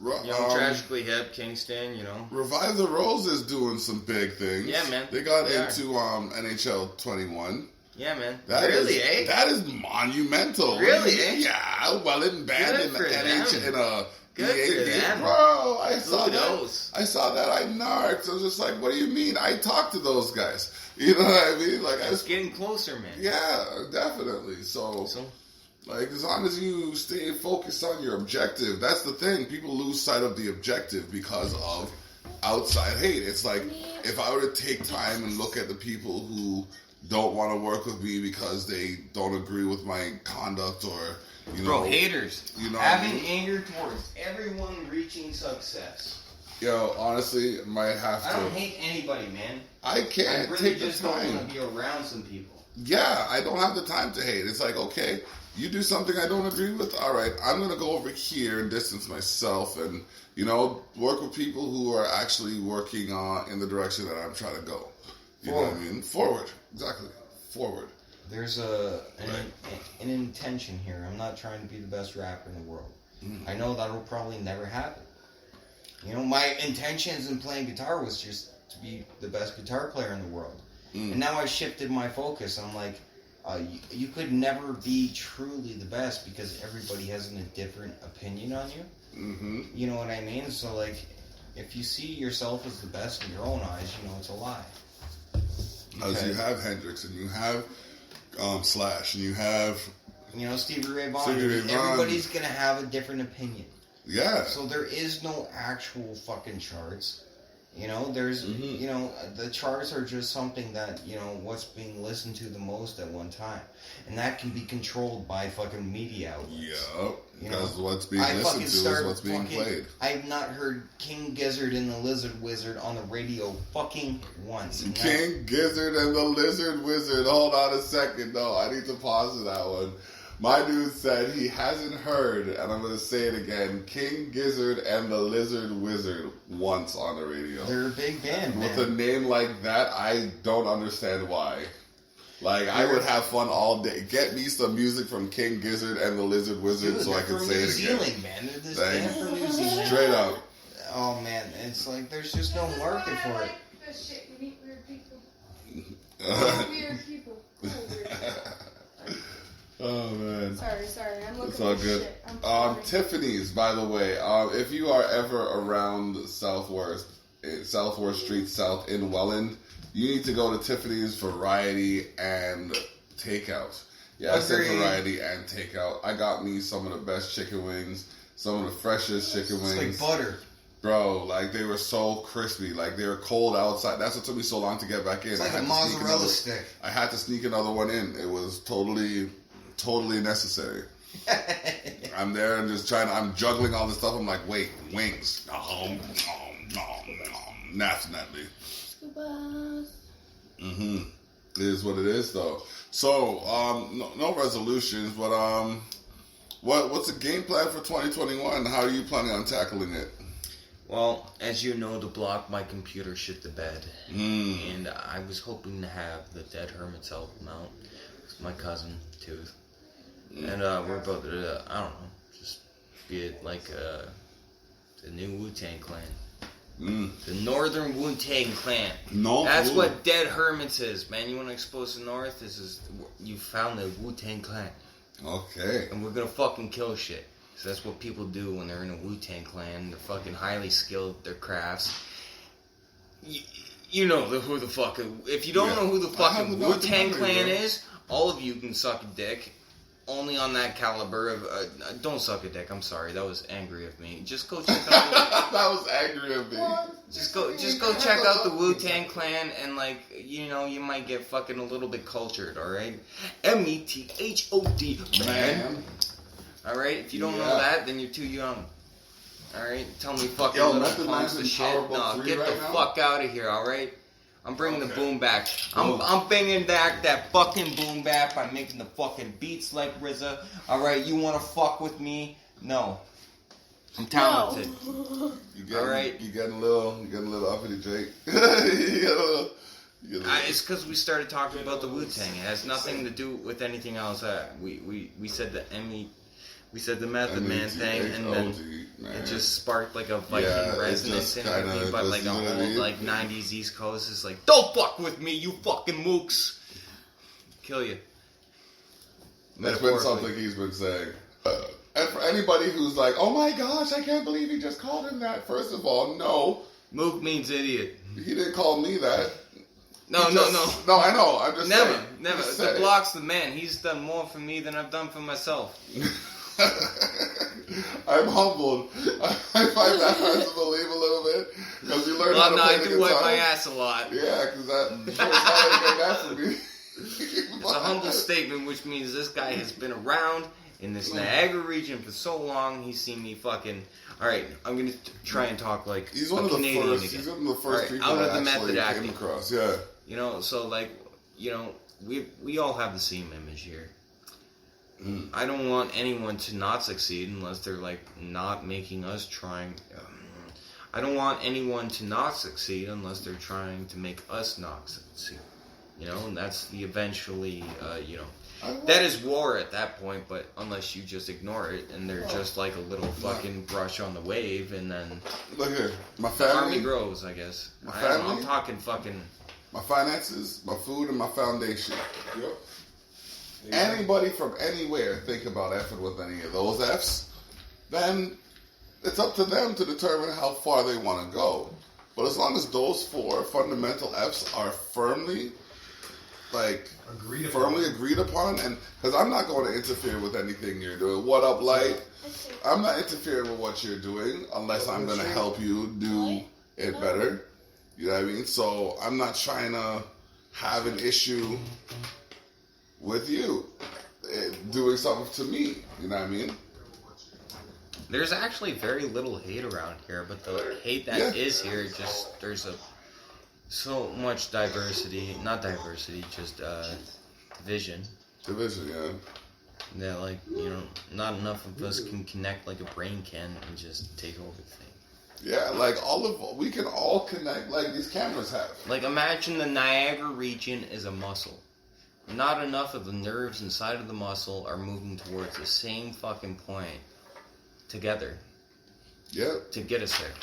C: You know, Tragically Hip, Kingston, you know.
B: Revive the Rose is doing some big things.
C: Yeah, man.
B: They got
C: They are.
B: into NHL 21.
C: Yeah, man.
B: That
C: really,
B: is,
C: eh?
B: That is monumental.
C: Really, eh?
B: Yeah, well in band
C: Good
B: in the
C: for
B: NHL
C: them.
B: in a
C: Good for
B: EA
C: them.
B: bro. I saw
C: Kudos.
B: that. I saw that. I narked. I was just like, what do you mean? I talked to those guys. You know what I mean? Like,
C: It's getting closer, man.
B: yeah, definitely. So, like, as long as you stay focused on your objective, that's the thing. People lose sight of the objective because of outside hate. It's like, if I were to take time and look at the people who don't want to work with me because they don't agree with my conduct or, you know...
C: Bro, haters.
B: You know,
C: having anger towards everyone reaching success.
B: Yo, honestly, might have to...
C: I don't hate anybody, man.
B: I can't
C: I really
B: take the
C: just don't
B: time.
C: want to be around some people.
B: Yeah, I don't have the time to hate. It's like, okay, you do something I don't agree with, all right, I'm going to go over here and distance myself and, you know, work with people who are actually working in the direction that I'm trying to go. You know what I mean? Forward. Exactly. Forward.
C: There's an intention here. I'm not trying to be the best rapper in the world. I know that will probably never happen. You know, my intentions in playing guitar was just to be the best guitar player in the world. And now I shifted my focus. I'm like, you could never be truly the best because everybody has a different opinion on you.
B: Mm-hmm.
C: You know what I mean? So, like, if you see yourself as the best in your own eyes, you know it's a lie.
B: Because you have Hendrix and you have Slash and you have...
C: You know, Stevie Ray Vaughan.
B: Stevie Ray Vaughan.
C: Everybody's going to have a different opinion.
B: Yeah.
C: So there is no actual fucking charts. You know, there's, you know, the charts are just something that, you know, what's being listened to the most at one time. And that can be controlled by fucking media outlets.
B: Yeah.
C: You know,
B: Because what's being listened to is what's being played.
C: I've not heard King Gizzard and the Lizard Wizard on the radio fucking once.
B: King Gizzard and the Lizard Wizard. Hold on a second. No, I need to pause that one. My dude said he hasn't heard, and I'm going to say it again, King Gizzard and the Lizard Wizard once on the radio.
C: They're a big band, man.
B: With a name like that, I don't understand why. Like, I would have fun all day. Get me some music from King Gizzard and the Lizard Wizard.
C: Dude,
B: so I can say
C: New
B: it
C: Zealand,
B: again.
C: man. They're this
B: Thank
C: band
B: you.
C: from New Zealand.
B: Straight up.
C: Oh, man. It's like, there's just no market for it.
A: This shit, you meet weird people. Weird people. Cool, weird people.
B: Oh, man.
A: Sorry. I'm looking
B: It's all
A: for
B: good.
A: shit. I'm sorry.
B: Tiffany's, by the way. If you are ever around Southworth Street South in Welland, you need to go to Tiffany's Variety and Takeout. Yeah, I said
C: Agreed.
B: Variety and Takeout. I got me some of the best chicken wings, some of the freshest chicken wings.
C: It's like butter.
B: Bro, like they were so crispy. Like they were cold outside. That's what took me so long to get back in.
C: It's like
B: I
C: a
B: had to sneak
C: mozzarella
B: another-
C: stick.
B: I had to sneak another one in. It was totally necessary. I'm there and just I'm juggling all this stuff. I'm like, wait, wings. Definitely. It is what it is, though. So, no resolutions, but what's the game plan for 2021? How are you planning on tackling it?
C: Well, as you know, the block, my computer shit the bed. And I was hoping to have the Dead Hermits album out. It's my cousin, Tooth. And we're about to, I don't know, just be it like the new Wu-Tang Clan. The Northern Wu-Tang Clan.
B: No,
C: That's what Dead Hermits is, man. You want to expose the North? You found the Wu-Tang Clan.
B: Okay.
C: And we're gonna fucking kill shit. So that's what people do when they're in a Wu-Tang Clan. They're fucking highly skilled at their crafts. You know who the fuck... If you don't know who the fucking Wu-Tang Clan is, all of you can suck a dick. Only on that caliber of don't suck a dick. I'm sorry, that was angry of me. Just go check out.
B: That was angry of me.
C: Just go check out the Wu-Tang Clan, and like you might get fucking a little bit cultured. All right, METHOD, man. All right, if you don't know that, then you're too young. All right, tell me fucking little punks the shit. No, get the fuck out of here. All right. I'm bringing the boom back. I'm bringing back that fucking boom back by making the fucking beats like RZA. All right, you want to fuck with me? No, I'm talented.
B: You getting,
C: all right,
B: you getting a little uppity, Jake.
C: It's because we started talking about the Wu-Tang. It has nothing to do with anything else. We said the we said the Method Man thing, and then it just sparked like a Viking resonance in me, but like a whole like 90s East Coast is like, don't fuck with me, you fucking mooks. Kill you.
B: That's been something he's been saying. And for anybody who's like, oh my gosh, I can't believe he just called him that. First of all, no.
C: Mook means idiot.
B: He didn't call me that.
C: No,
B: No, I know. I'm just saying.
C: Never. The Block's the man. He's done more for me than I've done for myself.
B: I'm humbled. I find that hard to believe a little bit because you learn how to play the guitar.
C: I do wipe my ass a lot.
B: Yeah, because that's probably that for me.
C: It's a humble statement, which means this guy has been around in this Niagara region for so long. He's seen me fucking. All right, I'm gonna try and talk like
B: he's one
C: a
B: of the
C: Canadian
B: first.
C: again.
B: He's one of the first
C: right,
B: people
C: out
B: I
C: of the
B: actually
C: method
B: came
C: acting.
B: across. Yeah,
C: so like we all have the same image here. I don't want anyone to not succeed unless they're like not making us trying. I don't want anyone to not succeed unless they're trying to make us not succeed. And that's the eventually, that is war at that point. But unless you just ignore it and they're just like a little fucking brush on the wave, and then
B: look here, my
C: the army
B: family
C: grows. I guess.
B: My
C: I don't know,
B: family?
C: I'm talking fucking.
B: My finances, my food, and my foundation. Yep. Anybody from anywhere think about effing with any of those F's, then it's up to them to determine how far they want to go. But as long as those 4 fundamental F's are firmly agreed upon, and because I'm not going to interfere with anything you're doing. What up, Light? I'm not interfering with what you're doing unless I'm going to help you do it better. You know what I mean? So I'm not trying to have an issue with you doing something to me. You know what I mean?
C: There's actually very little hate around here, but the hate that is here, just there's so much diversity. Not diversity, just division.
B: Division, yeah.
C: That like not enough of us can connect like a brain can and just take over things.
B: Yeah, like we can all connect like these cameras have.
C: Like imagine the Niagara region is a muscle. Not enough of the nerves inside of the muscle are moving towards the same fucking point together.
B: Yep.
C: To get us there.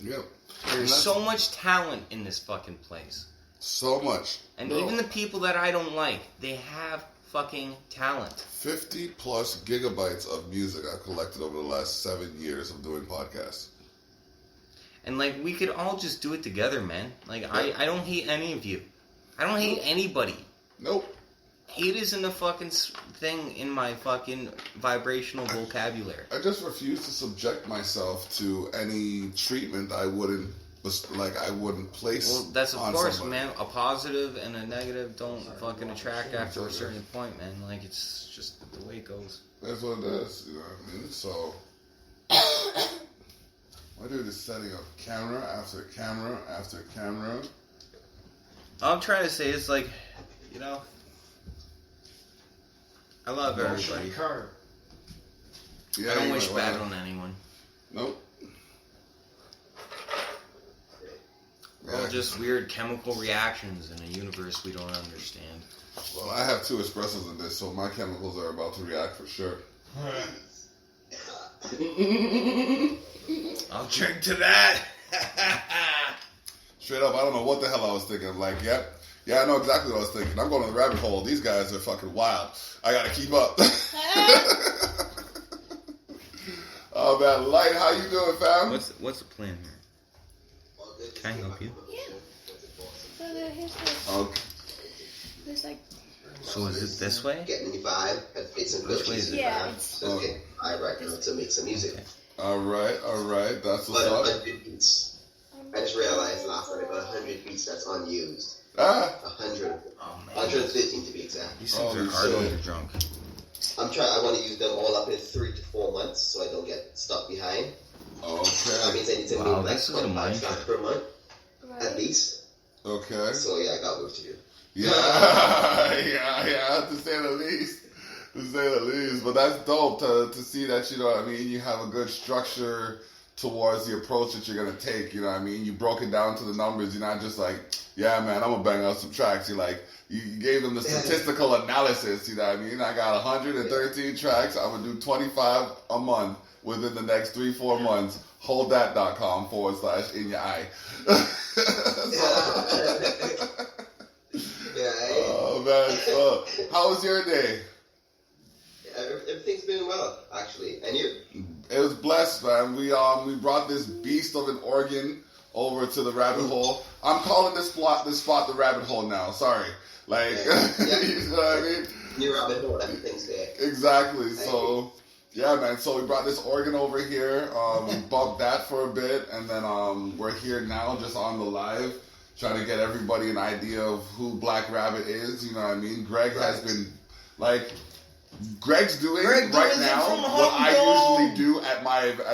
B: Yep.
C: There's so much talent in this fucking place.
B: So much.
C: And even the people that I don't like, they have fucking talent.
B: 50 plus gigabytes of music I've collected over the last 7 years of doing podcasts.
C: And like we could all just do it together, man. Like I don't hate any of you. I don't hate anybody.
B: Nope.
C: Hate isn't a fucking thing in my fucking vibrational vocabulary.
B: I just refuse to subject myself to any treatment I wouldn't place.
C: Well, that's of
B: on
C: course,
B: somebody.
C: man. A positive and a negative don't fucking attract after a certain point, man. Like it's just the way it goes.
B: That's what it is. You know what I mean? So my dude is setting up camera after camera after camera.
C: All I'm trying to say is like, I love everybody.
B: Yeah,
C: I don't
B: you
C: wish
B: might
C: bad
B: wanna-
C: on anyone.
B: Nope.
C: We're all just weird chemical reactions in a universe we don't understand.
B: Well, I have 2 espressos in this, so my chemicals are about to react for sure.
C: I'll drink to that.
B: Straight up, I don't know what the hell I was thinking. I'm like, yeah, I know exactly what I was thinking. I'm going to the rabbit hole. These guys are fucking wild. I gotta keep up. Oh man, Light, how you doing, fam?
C: What's the plan here? Can I help you?
A: Yeah. So here's the.
B: Okay.
A: There's like
C: So is it this way?
H: Getting the vibe, had played some
C: Which way is it?
A: Yeah,
H: So getting the vibe right now to make some music.
B: All right. That's what's
H: But
B: up.
H: 100 beats. I just realized last night about 100 beats that's unused.
B: Ah.
H: 100.
C: Oh man.
H: 115 to be exact.
C: These things are hard when you're drunk.
H: I want to use them all up in 3 to 4 months so I don't get stuck behind. That
B: Okay.
H: means I need to
C: Wow,
H: make like
C: this is a
H: 25 tracks per month at
A: right.
H: least.
B: Okay.
H: So yeah, I got work to do.
B: Yeah. To say the least. To say the least. But that's dope to see that, you know what I mean, you have a good structure towards the approach that you're going to take, you know what I mean? You broke it down to the numbers. You're not just like, yeah, man, I'm going to bang out some tracks. You're like, you gave them the statistical analysis, you know what I mean? I got 113 tracks. I'm going to do 25 a month within the next 3-4 months. Holdthat.com / in your eye. Oh, man. So, how was your day?
H: Everything's been well, actually. And you?
B: It was blessed, man. We brought this beast of an organ over to the rabbit hole. I'm calling this spot the rabbit hole now. Sorry, like
H: Yeah.
B: you know what I mean?
H: New rabbit hole, everything's there.
B: Exactly. So yeah, man. So we brought this organ over here. We bumped that for a bit, and then we're here now, just on the live, trying to get everybody an idea of who Black Rabbit is. You know what I mean? Greg has been like. Greg's doing right now what I usually do at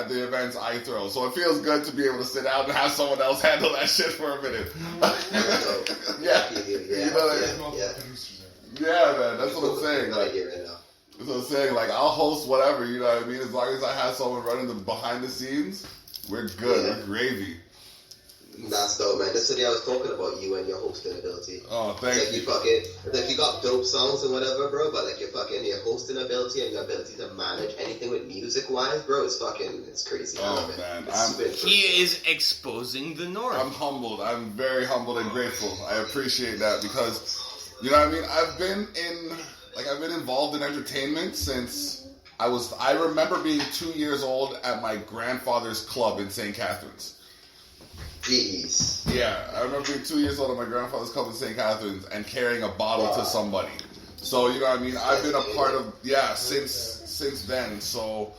B: the events I throw. So it feels good to be able to sit down and have someone else handle that shit for a minute. Yeah. You know, yeah, man. That's what I'm saying. Like, that's what I'm saying. Like, I'll host whatever, you know what I mean? As long as I have someone running the behind the scenes, we're good.
H: Yeah.
B: We're gravy.
H: That's dope, man. Yesterday I was talking about you and your hosting ability.
B: Oh, thank
H: like
B: you.
H: Like you got dope songs and whatever, bro, but like your hosting ability and your ability to manage anything with music wise, bro, it's crazy.
B: Oh, man.
C: He is exposing the North.
B: I'm humbled. I'm very humbled and grateful. I appreciate that because, you know what I mean? I've been involved in entertainment since I remember being 2 years old at my grandfather's club in St. Catharines.
H: Jeez.
B: Yeah, I remember being 2 years old at my grandfather's club in St. Catharines and carrying a bottle to somebody. So, you know what I mean? I've been a part of, since then. So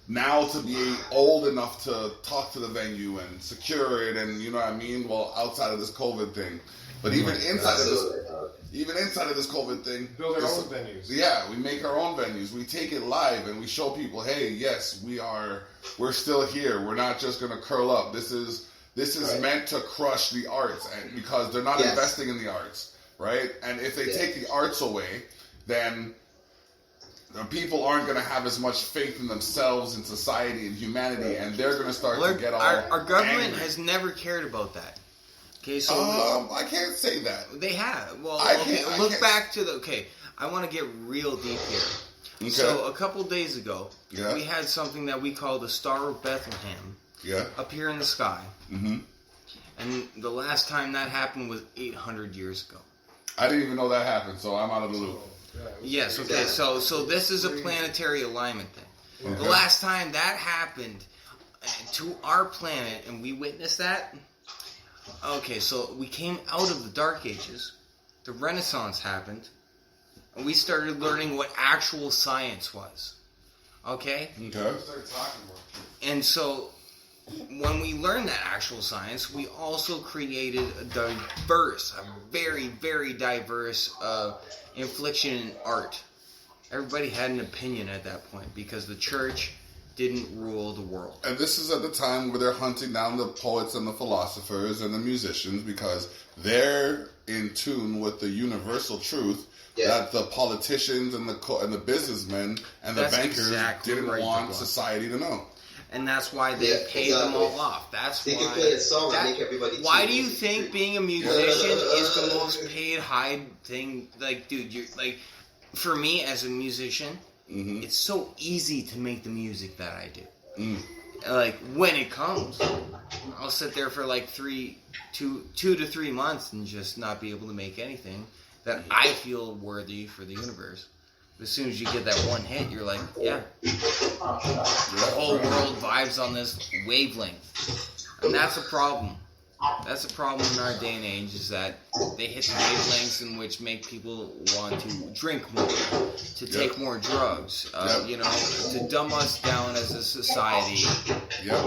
B: now to be old enough to talk to the venue and secure it and, you know what I mean? Well, outside of this COVID thing. But even inside of this COVID thing,
F: build our own venues.
B: Yeah, we make our own venues. We take it live and we show people, hey, yes, we're still here. We're not just gonna curl up. This is meant to crush the arts, and because they're not investing in the arts, right? And if they take the arts away, then the people aren't going to have as much faith in themselves, in society, and humanity, and they're going to start to get all
C: our government
B: angry.
C: has never cared about that. Okay, so
B: I can't say that.
C: They have. Well, look back to I want to get real deep here.
B: Okay.
C: So a couple days ago, we had something that we call the Star of Bethlehem appear in the sky.
B: Mm-hmm.
C: And the last time that happened was 800 years ago.
B: I didn't even know that happened, so I'm out of the loop.
C: Yes, okay, so this is a planetary alignment thing. Okay. The last time that happened to our planet, and we witnessed that, okay, so we came out of the Dark Ages, the Renaissance happened, and we started learning what actual science was. Okay?
B: Okay.
C: And so when we learned that actual science, we also created a very, very diverse infliction in art. Everybody had an opinion at that point because the church didn't rule the world.
B: And this is at the time where they're hunting down the poets and the philosophers and the musicians because they're in tune with the universal truth that the politicians and the businessmen and the bankers didn't want society to know.
C: And that's why they paid them all off. That's
H: they
C: why.
H: Can play a song and make everybody.
C: Why do you think being a musician is the most paid high thing? Like, dude, you're like, for me as a musician, it's so easy to make the music that I do. Like when it comes, I'll sit there for like 2 to 3 months and just not be able to make anything that I feel worthy for the universe. As soon as you get that one hit, you're like, yeah. The whole world vibes on this wavelength. And that's a problem. That's a problem in our day and age, is that they hit the wavelengths in which make people want to drink more, to take more drugs, you know, to dumb us down as a society.
B: Yep.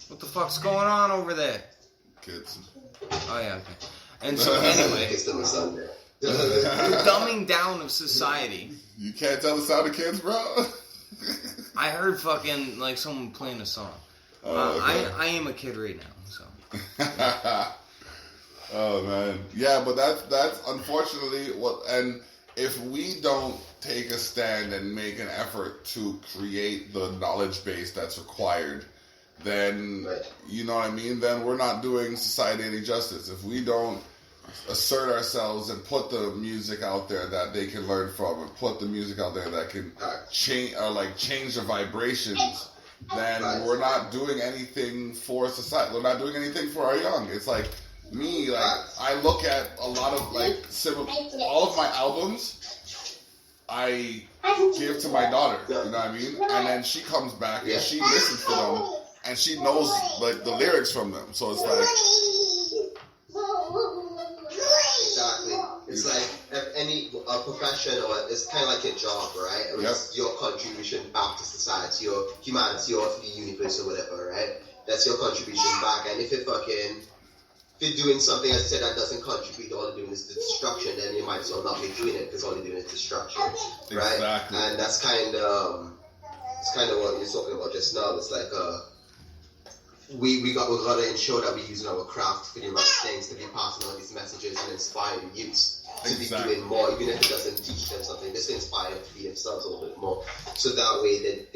C: What the fuck's going on over there?
B: Kids.
C: Oh, yeah, okay. And so, anyway, the dumbing down of society.
B: You can't tell the sound of kids, bro?
C: I heard fucking, like, someone playing a song.
B: Okay.
C: I am a kid right now, so.
B: Oh man, yeah, but that's unfortunately what. And if we don't take a stand and make an effort to create the knowledge base that's required, then you know what I mean. Then we're not doing society any justice. If we don't assert ourselves and put the music out there that they can learn from, and put the music out there that can change the vibrations. Then we're not doing anything for society. We're not doing anything for our young. It's like me, like I look at a lot of like all of my albums I give to my daughter, you know what I mean? And then she comes back and she listens to them and she knows like the lyrics from them. So it's like
H: exactly. It's like any profession, or it's kind of like a job, right? It's your contribution back to society, your humanity, or to the universe, or whatever, right? That's your contribution back. And if you're doing something, as I said, that doesn't contribute, all you're doing is the destruction, then you might as well not be doing it, because all you're doing is destruction, right?
B: Exactly.
H: And that's kind of what you're talking about just now. It's like we got to ensure that we're using our craft for the right things, to be passing on these messages and inspire the youths to be doing more, even if it doesn't teach them something, just to inspire them to be themselves a little bit more. So that way that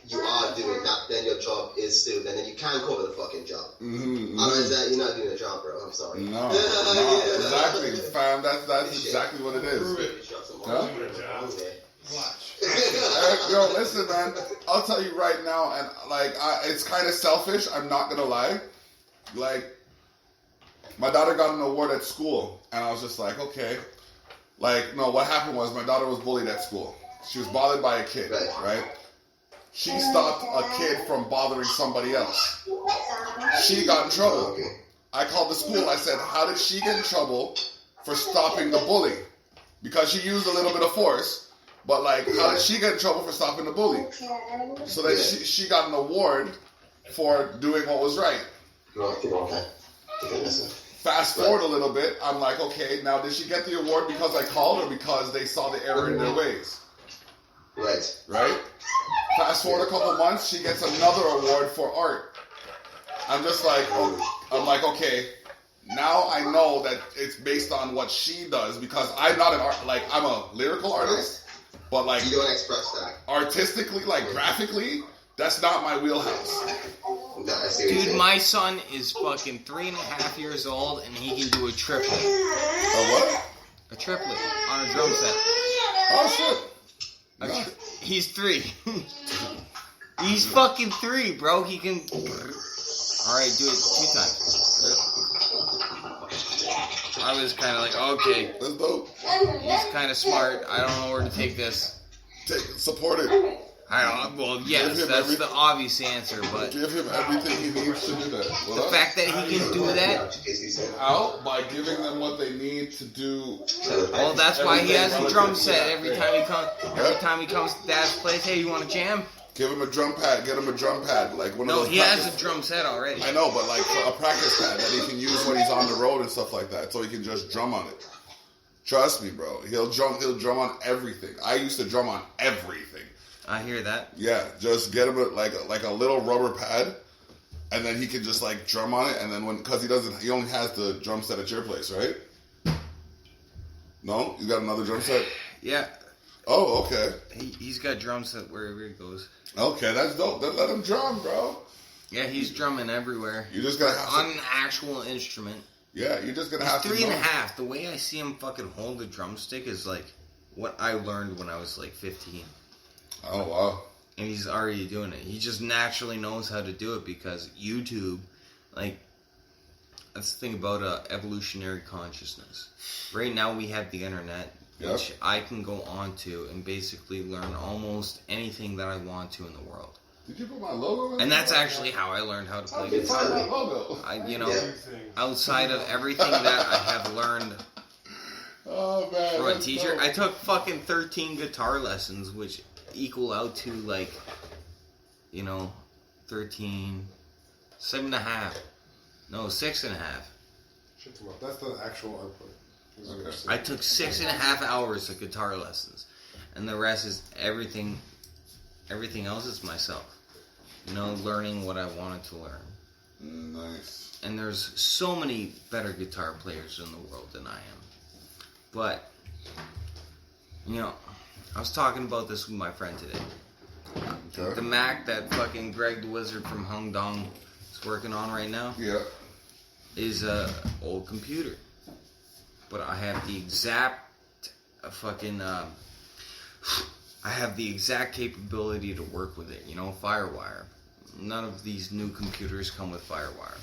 H: you are doing that, then your job is still, then you can call it a fucking job. Otherwise, you're not doing a job, bro. I'm sorry.
B: No, exactly, fam. That's exactly what it is. Huh? Yo, listen, man. I'll tell you right now, and like, it's kind of selfish. I'm not gonna lie. Like, my daughter got an award at school, and I was just like, okay. Like, no, what happened was my daughter was bullied at school. She was bothered by a kid, right? She stopped a kid from bothering somebody else. She got in trouble. I called the school. I said, how did she get in trouble for stopping the bully? Because she used a little bit of force. But, like, how did she get in trouble for stopping the bully? So then she got an award for doing what was right. Fast forward a little bit, I'm like, okay, now did she get the award because I called or because they saw the error in their ways? Right? Fast forward a couple months, she gets another award for art. I'm just like, I'm like, okay, now I know that it's based on what she does, because I'm not an art, like, I'm a lyrical artist. But like,
H: you don't express that
C: artistically, like graphically, that's not my wheelhouse. Dude, my son is fucking 3.5 years old, and he can do a triplet.
B: A what?
C: A triplet on a drum set.
B: Oh shit!
C: He's 3. He's fucking 3, bro. He can. All right, do it 2 times. I was kind of like, okay,
B: that's dope.
C: He's kind of smart. I don't know where to take this.
B: Support it.
C: Well, yes, that's the obvious answer, but
B: give him everything he needs to do that.
C: The fact that he can do that,
B: by giving them what they need to do.
C: Well, that's why he has a drum set every time he comes. Every time he comes to Dad's place, hey, you want to jam?
B: Give him a drum pad. Get him a drum pad, like one of those.
C: No, he has a drum set already.
B: I know, but like a practice pad that he can use when he's on the road and stuff like that, so he can just drum on it. Trust me, bro. He'll drum on everything. I used to drum on everything.
C: I hear that.
B: Yeah, just get him like a little rubber pad, and then he can just like drum on it. And then because he only has the drum set at your place, right? No, you got another drum set.
C: Yeah.
B: Oh, okay.
C: He's got drum set wherever he goes.
B: Okay, that's dope. Then let him drum, bro.
C: Yeah, he's drumming everywhere.
B: You just gotta have
C: on an actual instrument.
B: Yeah, you're just gonna have to.
C: 3.5. The way I see him fucking hold the drumstick is like what I learned when I was like 15.
B: Oh wow!
C: And he's already doing it. He just naturally knows how to do it because YouTube, like, that's the thing about evolutionary consciousness. Right now we have the internet, which I can go onto and basically learn almost anything that I want to in the world.
B: Did you put my logo in?
C: And that's actually how I learned how to play
B: Okay,
C: guitar.
B: find my logo.
H: Yeah.
C: Outside of everything that I have learned
B: Oh man.
C: from a
B: that's
C: teacher,
B: dope.
C: I took fucking 13 guitar lessons, which equal out to like, 13, 7.5. No, 6.5.
F: Shut them up. That's the actual output. Is what
B: Okay.
F: you're saying.
C: I took 6.5 hours of guitar lessons, and the rest is everything. Everything else is myself. Learning what I wanted to learn.
B: Nice.
C: And there's so many better guitar players in the world than I am. But, I was talking about this with my friend today.
B: Okay.
C: The Mac that fucking Greg the Wizard from Hung Dong is working on right now
B: Yeah.
C: is a old computer. But I have the exact I have the exact capability to work with it. FireWire. None of these new computers come with FireWire.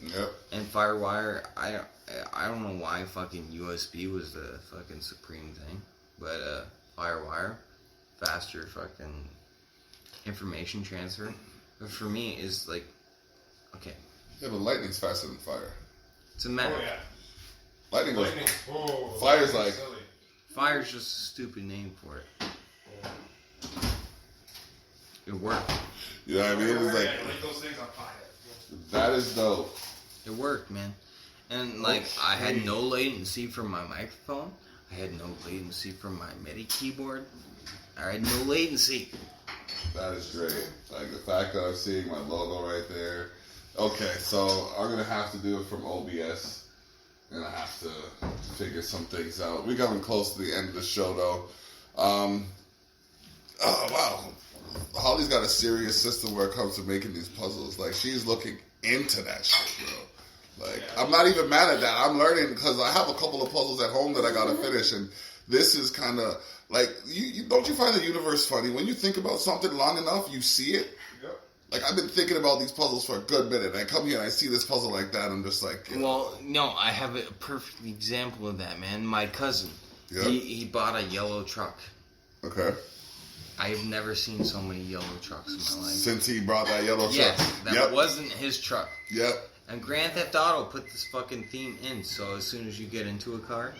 B: Yep.
C: And FireWire, I don't know why fucking USB was the fucking supreme thing, but FireWire, faster fucking information transfer. But for me, is like, okay,
B: Yeah, but lightning's faster than fire.
C: it's a matter.
F: Oh yeah.
B: Lightning goes.
F: Lightning. Oh,
B: Fire's
F: lightning's
B: like-
F: silly.
C: Fire's just a stupid name for it. It worked.
B: You know what I mean? It's like,
F: Yeah, like those things on fire.
B: that is dope.
C: It worked, man. And like, I had no latency from my microphone. I had no latency from my MIDI keyboard. I had no latency.
B: That is great. Like the fact that I'm seeing my logo right there. Okay, so I'm gonna have to do it from OBS. And I have to figure some things out. We're coming close to the end of the show though. Oh wow. Holly's got a serious system where it comes to making these puzzles. Like she's looking into that shit, bro. Like I'm not even mad at that. I'm learning because I have a couple of puzzles at home that I gotta finish, and this is kind of like you don't you find the universe funny when you think about something long enough, you see it.
F: Yep.
B: Like I've been thinking about these puzzles for a good minute, and I come here and I see this puzzle like that, and I'm just like,
C: Well, no, I have a perfect example of that, man. My cousin,
B: Yeah.
C: he bought a yellow truck.
B: okay.
C: I have never seen so many yellow trucks in my life.
B: Since he brought that yellow truck,
C: Yes, that
B: yep,
C: wasn't his truck.
B: yep.
C: And Grand Theft Auto put this fucking theme in, so as soon as you get into a car,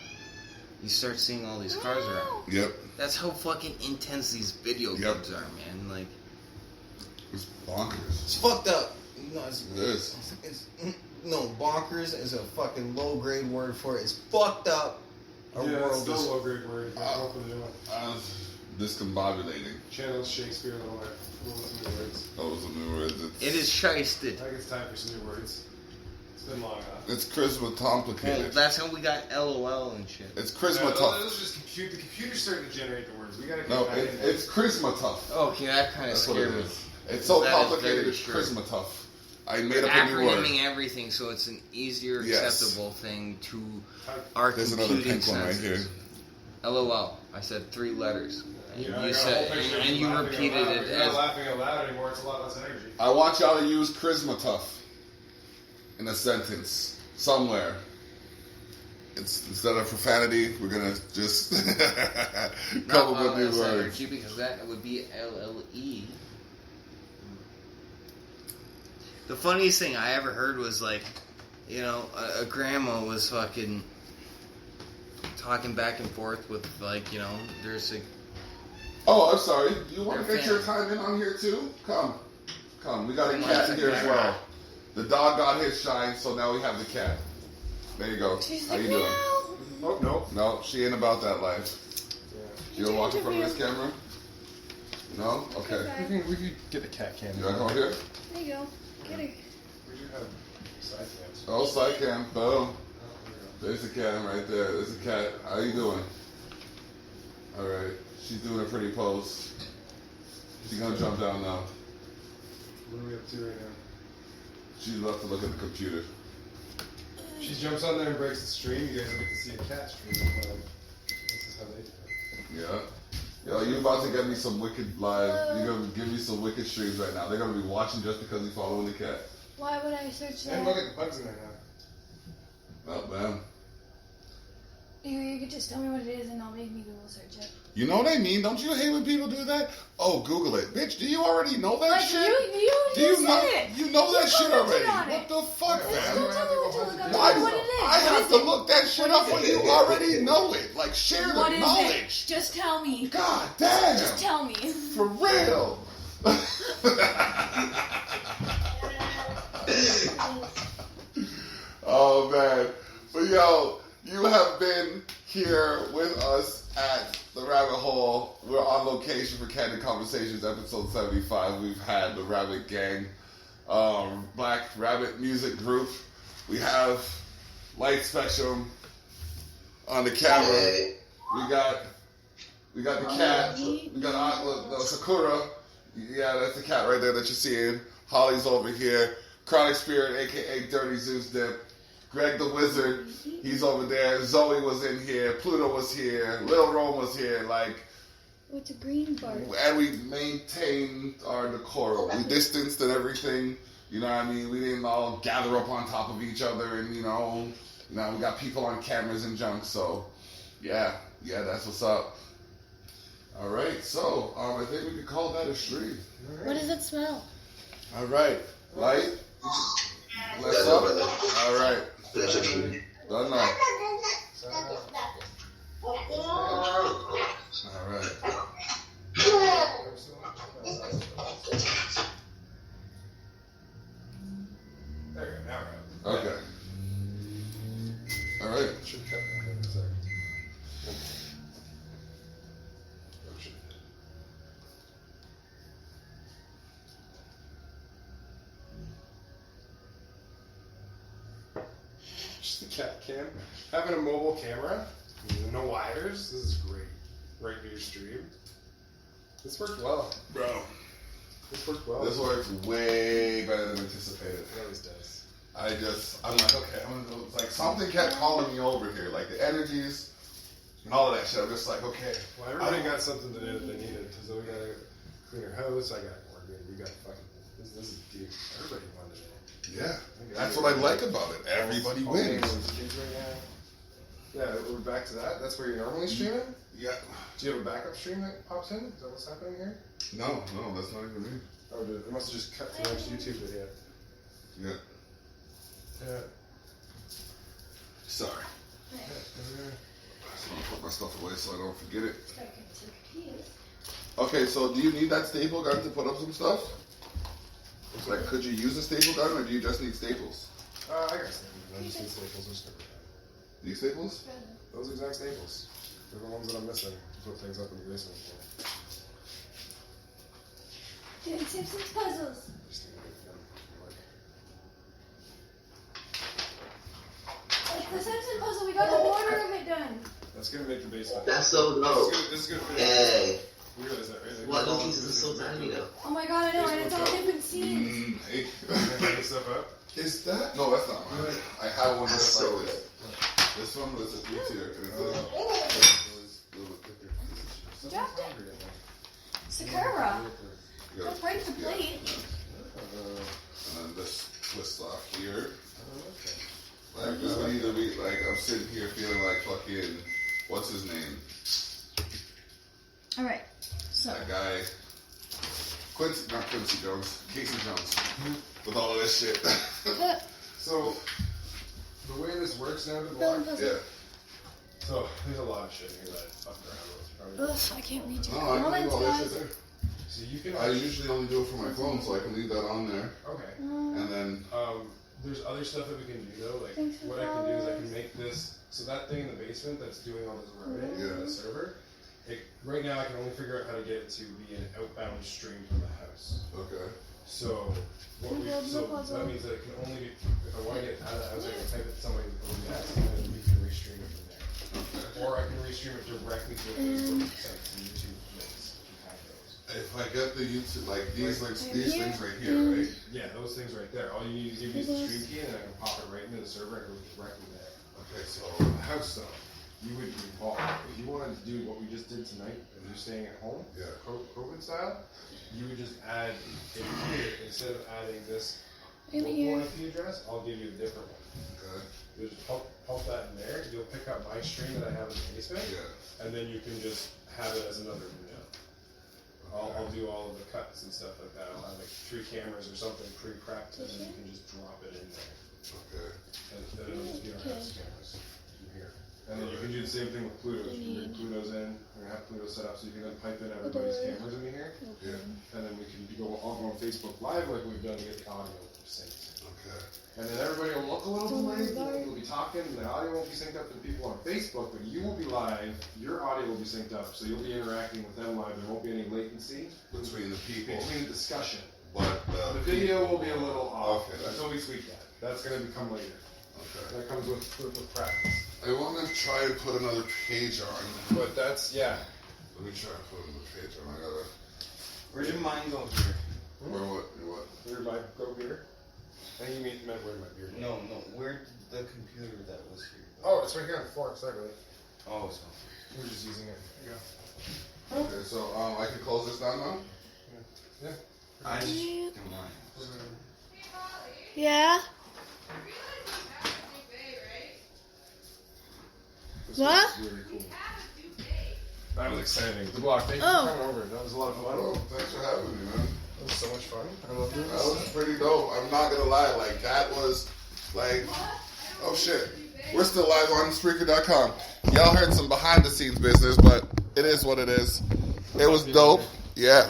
C: you start seeing all these cars around.
B: Yep.
C: That's how fucking intense these video
B: Yep.
C: games are, man. Like,
B: It's bonkers.
C: it's fucked up. No,
B: It is.
C: bonkers is a fucking low grade word for it. It's fucked up. Our
F: Yeah, it's
C: world
F: still
C: is.
F: a low grade word. Come up with a new one.
B: Discombobulating.
F: Channels Shakespeare, little new words.
B: Those are new words.
C: It is shysted.
F: I think it's time for some new words. It's been long enough.
B: It's charisma
C: Well,
B: complicated.
C: that's how we got LOL and shit.
B: It's
F: Yeah,
B: charisma tough.
F: those just the computer's starting to generate the words. We gotta get
B: No,
F: back in there.
B: it's charisma tough.
C: Okay, that kind of
B: That's what it
C: scared me.
B: is. It's so
C: That is
B: complicated.
C: very
B: It's
C: true.
B: charisma tough. I made up a new word.
C: Acronyming everything so it's an easier
B: Yes.
C: acceptable thing to our
B: There's another
C: computing
B: pink one right here.
C: senses. LOL. I said 3 letters. And
F: Yeah, I
C: you
F: got a
C: said,
F: whole picture of
C: and you
F: laughing out
C: repeated
F: loud.
C: it
F: You're not
C: as
F: laughing out loud anymore. It's a lot less energy.
B: I want y'all to use charisma tough in a sentence somewhere. It's instead of profanity, we're gonna just come up with new words.
C: energy because that would be LLE. The funniest thing I ever heard was like, a grandma was fucking talking back and forth with like, there's a
B: Oh, I'm sorry. You want to
C: They're
B: get your
C: fans.
B: time in on here too? Come. We got a
C: Bring
B: cat
C: my
B: in here as
C: camera.
B: well. The dog got his shine, so now we have the cat. There you go.
A: She's
B: How
A: like,
B: you doing?
F: Oh, no.
B: No, she ain't about that life.
F: Yeah.
B: You don't walk in front of this camera? No? Okay.
A: Okay.
F: We could get the cat cam.
B: You want to come over here?
A: There you go. Get her.
F: We do have side cams.
B: Oh, side cam. Boom.
F: Oh,
B: There's a cat right there. There's a cat. How you doing? All right. She's doing a pretty pose. She's gonna jump down now.
F: what are we up to right now?
B: She loves to look at the computer.
F: She jumps on there and breaks the stream. You guys will get to see a cat stream. This is how they do it.
B: Yeah. Yo, you about to get me some wicked live. You're gonna give me some wicked streams right now. They're gonna be watching just because you're following the cat.
A: Why would I search
F: And look
A: that?
F: at the bugs in there now.
B: Oh man.
A: You could just tell me what it is and I'll make me Google search it.
B: You know what I mean? Don't you hate when people do that? Oh, Google it. Bitch, do you already know that
A: Like,
B: shit?
A: you
B: know
A: said it.
B: You know that shit already.
A: on it.
B: What the fuck,
A: Just
B: man?
A: don't tell me what to look up.
B: Why
A: Tell me what it is.
B: I have to look that shit
A: What
B: up
A: is
B: when
A: it?
B: you already know it. Like, share the
A: What is
B: knowledge.
A: it? Just tell me.
B: God damn.
A: Just tell me.
B: For real. Oh, man. But, yo, you have been here with us at the Rabbit Hole. We're on location for Candid Conversations, episode 75. We've had the Rabbit Gang, Black Rabbit Music Group. We have Light Spectrum on the camera.
H: Hey.
B: We got the cat. We got the Sakura. Yeah, that's the cat right there that you're seeing. Holly's over here. Chronic Spirit, a.k.a. Dirty Zeus Dip. Greg the Wizard, he's over there. Zoe was in here. Pluto was here. Lil Rome was here. Like,
A: What's a green bar?
B: and we maintained our decorum. We distanced and everything. You know what I mean? We didn't all gather up on top of each other, and we got people on cameras and junk. So, yeah, that's what's up. All right, so I think we could call that a stream.
A: What does it smell?
B: All right, Light. Let's
H: Yeah, no,
B: up.
H: brother.
B: All right,
H: Pleasure.
B: done now. All right.
F: There you go. Now we're out.
B: Okay. All right.
F: Should cut that in a second. Oh, shit. Just the cat cam. Having a mobile camera, no wires, this is great. Right near your stream. This worked well.
B: Bro,
F: This worked well.
B: this works way better than anticipated.
F: It always does.
B: I'm like, okay, I'm gonna go. It's like something kept calling me over here, like the energies and all of that shit. I'm just like, okay.
F: Well, everybody got something to do that they needed. So we gotta clean our house. I got Morgan. We got fucking. This is deep. Everybody won today.
B: Yeah, that's what I like about it. Everybody
F: All
B: wins.
F: those kids right now. Yeah, we're back to that. That's where you're normally streaming.
B: Yeah.
F: Do you have a backup stream that pops in? Is that what's happening here?
B: No, that's not even me.
F: Oh, it must have just cut to the next YouTube video.
B: Yeah.
F: Yeah.
B: Sorry. So I'm gonna put my stuff away so I don't forget it. Okay, so do you need that staple gun to put up some stuff? It's like, could you use a staple gun, or do you just need staples?
F: I got staples. I just need staples. Just
B: These staples?
F: those exact staples. They're the ones that I'm missing to put things up in the basement for.
A: Doing Simpsons puzzles.
F: Just need to get them to work.
A: Like the Simpson puzzle, we got the border of it done.
F: That's gonna make the basement.
H: That's so dope.
F: This is gonna finish.
H: Hey.
F: You realize that, right? Like,
H: What?
F: all
H: Those
F: this
H: pieces are is
F: is
H: so tiny though.
A: Oh my god, I know, and it's all different scenes.
B: Hey.
F: You're gonna make stuff up?
B: Is that? No, that's not mine. I have one
H: That's
B: just
H: so
B: like this. This one was a 3-tier. And it's a little bit thicker.
A: Dropped it. Sakura. Don't break the plate.
B: And then this twists off here. Like, this would either be, like, I'm sitting here feeling like fucking, what's his name?
A: Alright, so.
B: That guy, not Quincy Jones, Casey Jones, with all of this shit.
F: So, the way this works now,
A: Film puzzle.
B: Yeah.
F: so there's a lot of shit here that I fucked around with. Probably.
A: Ugh, I can't read you.
B: No, I can leave all that shit there.
F: So you can.
B: I usually only do it for my phone, so I can leave that on there.
F: Okay.
B: And then,
F: There's other stuff that we can do though. Like
A: Thanks for
F: what I can do is I
A: following.
F: can make this. So that thing in the basement that's doing all this routing
B: Yeah.
F: on the server. Right now I can only figure out how to get it to be an outbound stream from the house.
B: okay.
F: So that means that it can only be if I want to get out of the house I can type it to somebody OBS and then we can restream it from there.
B: Okay.
F: Or I can restream it directly to a Facebook site to YouTube links if you have those.
B: If I get the YouTube, like these links, these things right here, right?
F: Yeah, those things right there. All you need to give me is the stream key and then I can pop it right into the server and go directly there.
B: Okay, so,
F: The house stuff, you would be involved. If you wanted to do what we just did tonight and you're staying at home,
B: Yeah.
F: COVID style, you would just add it here instead of adding this
A: In
F: local
A: here.
F: IP address. I'll give you a different one.
B: okay.
F: Just pump that in there. You'll pick up my stream that I have in the basement,
B: Yeah.
F: and then you can just have it as another video. I'll do all of the cuts and stuff like that. I'll have like 3 cameras or something pre-prepped, and then you can just drop it in there.
B: Okay.
F: And then it'll just be our house cameras from here. And then you can do the same thing with Pluto's. You can bring Pluto's in. We're gonna have Pluto set up so you can then pipe in everybody's cameras into here.
B: Yeah.
F: And then we can all go on Facebook Live like we've done to get the audio synced.
B: Okay.
F: And then everybody will look a little delayed. We'll be talking, and the audio won't be synced up to the people on Facebook, but you will be live. Your audio will be synced up, so you'll be interacting with them live. There won't be any latency
B: Between the people.
F: between the discussion.
B: But
F: The video will be a little off
B: Okay.
F: until we tweak that. That's going to become later.
B: Okay.
F: That comes with practice.
B: I want to try and put another page on.
F: But that's, yeah.
B: Let me try and put another page on. I gotta.
C: Where'd your mind go here?
B: Where what? What?
F: Where my go beer? I think you meant where my beer is.
C: No. Where'd the computer that was here?
F: Oh, it's right here on the floor. Sorry, really.
C: Oh, it's not.
F: We're just using it. There you go.
B: Okay, so I can close this down now.
F: Yeah.
C: I just don't mind.
A: Yeah.
F: This
A: What?
F: was really cool. That was exciting. The block. Thank you
A: Oh.
F: for coming over. That was a lot of fun.
B: Oh, thanks for having me, man.
F: That was so much fun. I love doing
B: That
F: this.
B: was pretty dope. I'm not gonna lie, like that was like, oh shit. We're still live on Spreaker.com. Y'all heard some behind the scenes business, but it is what it is. It was dope. Yeah.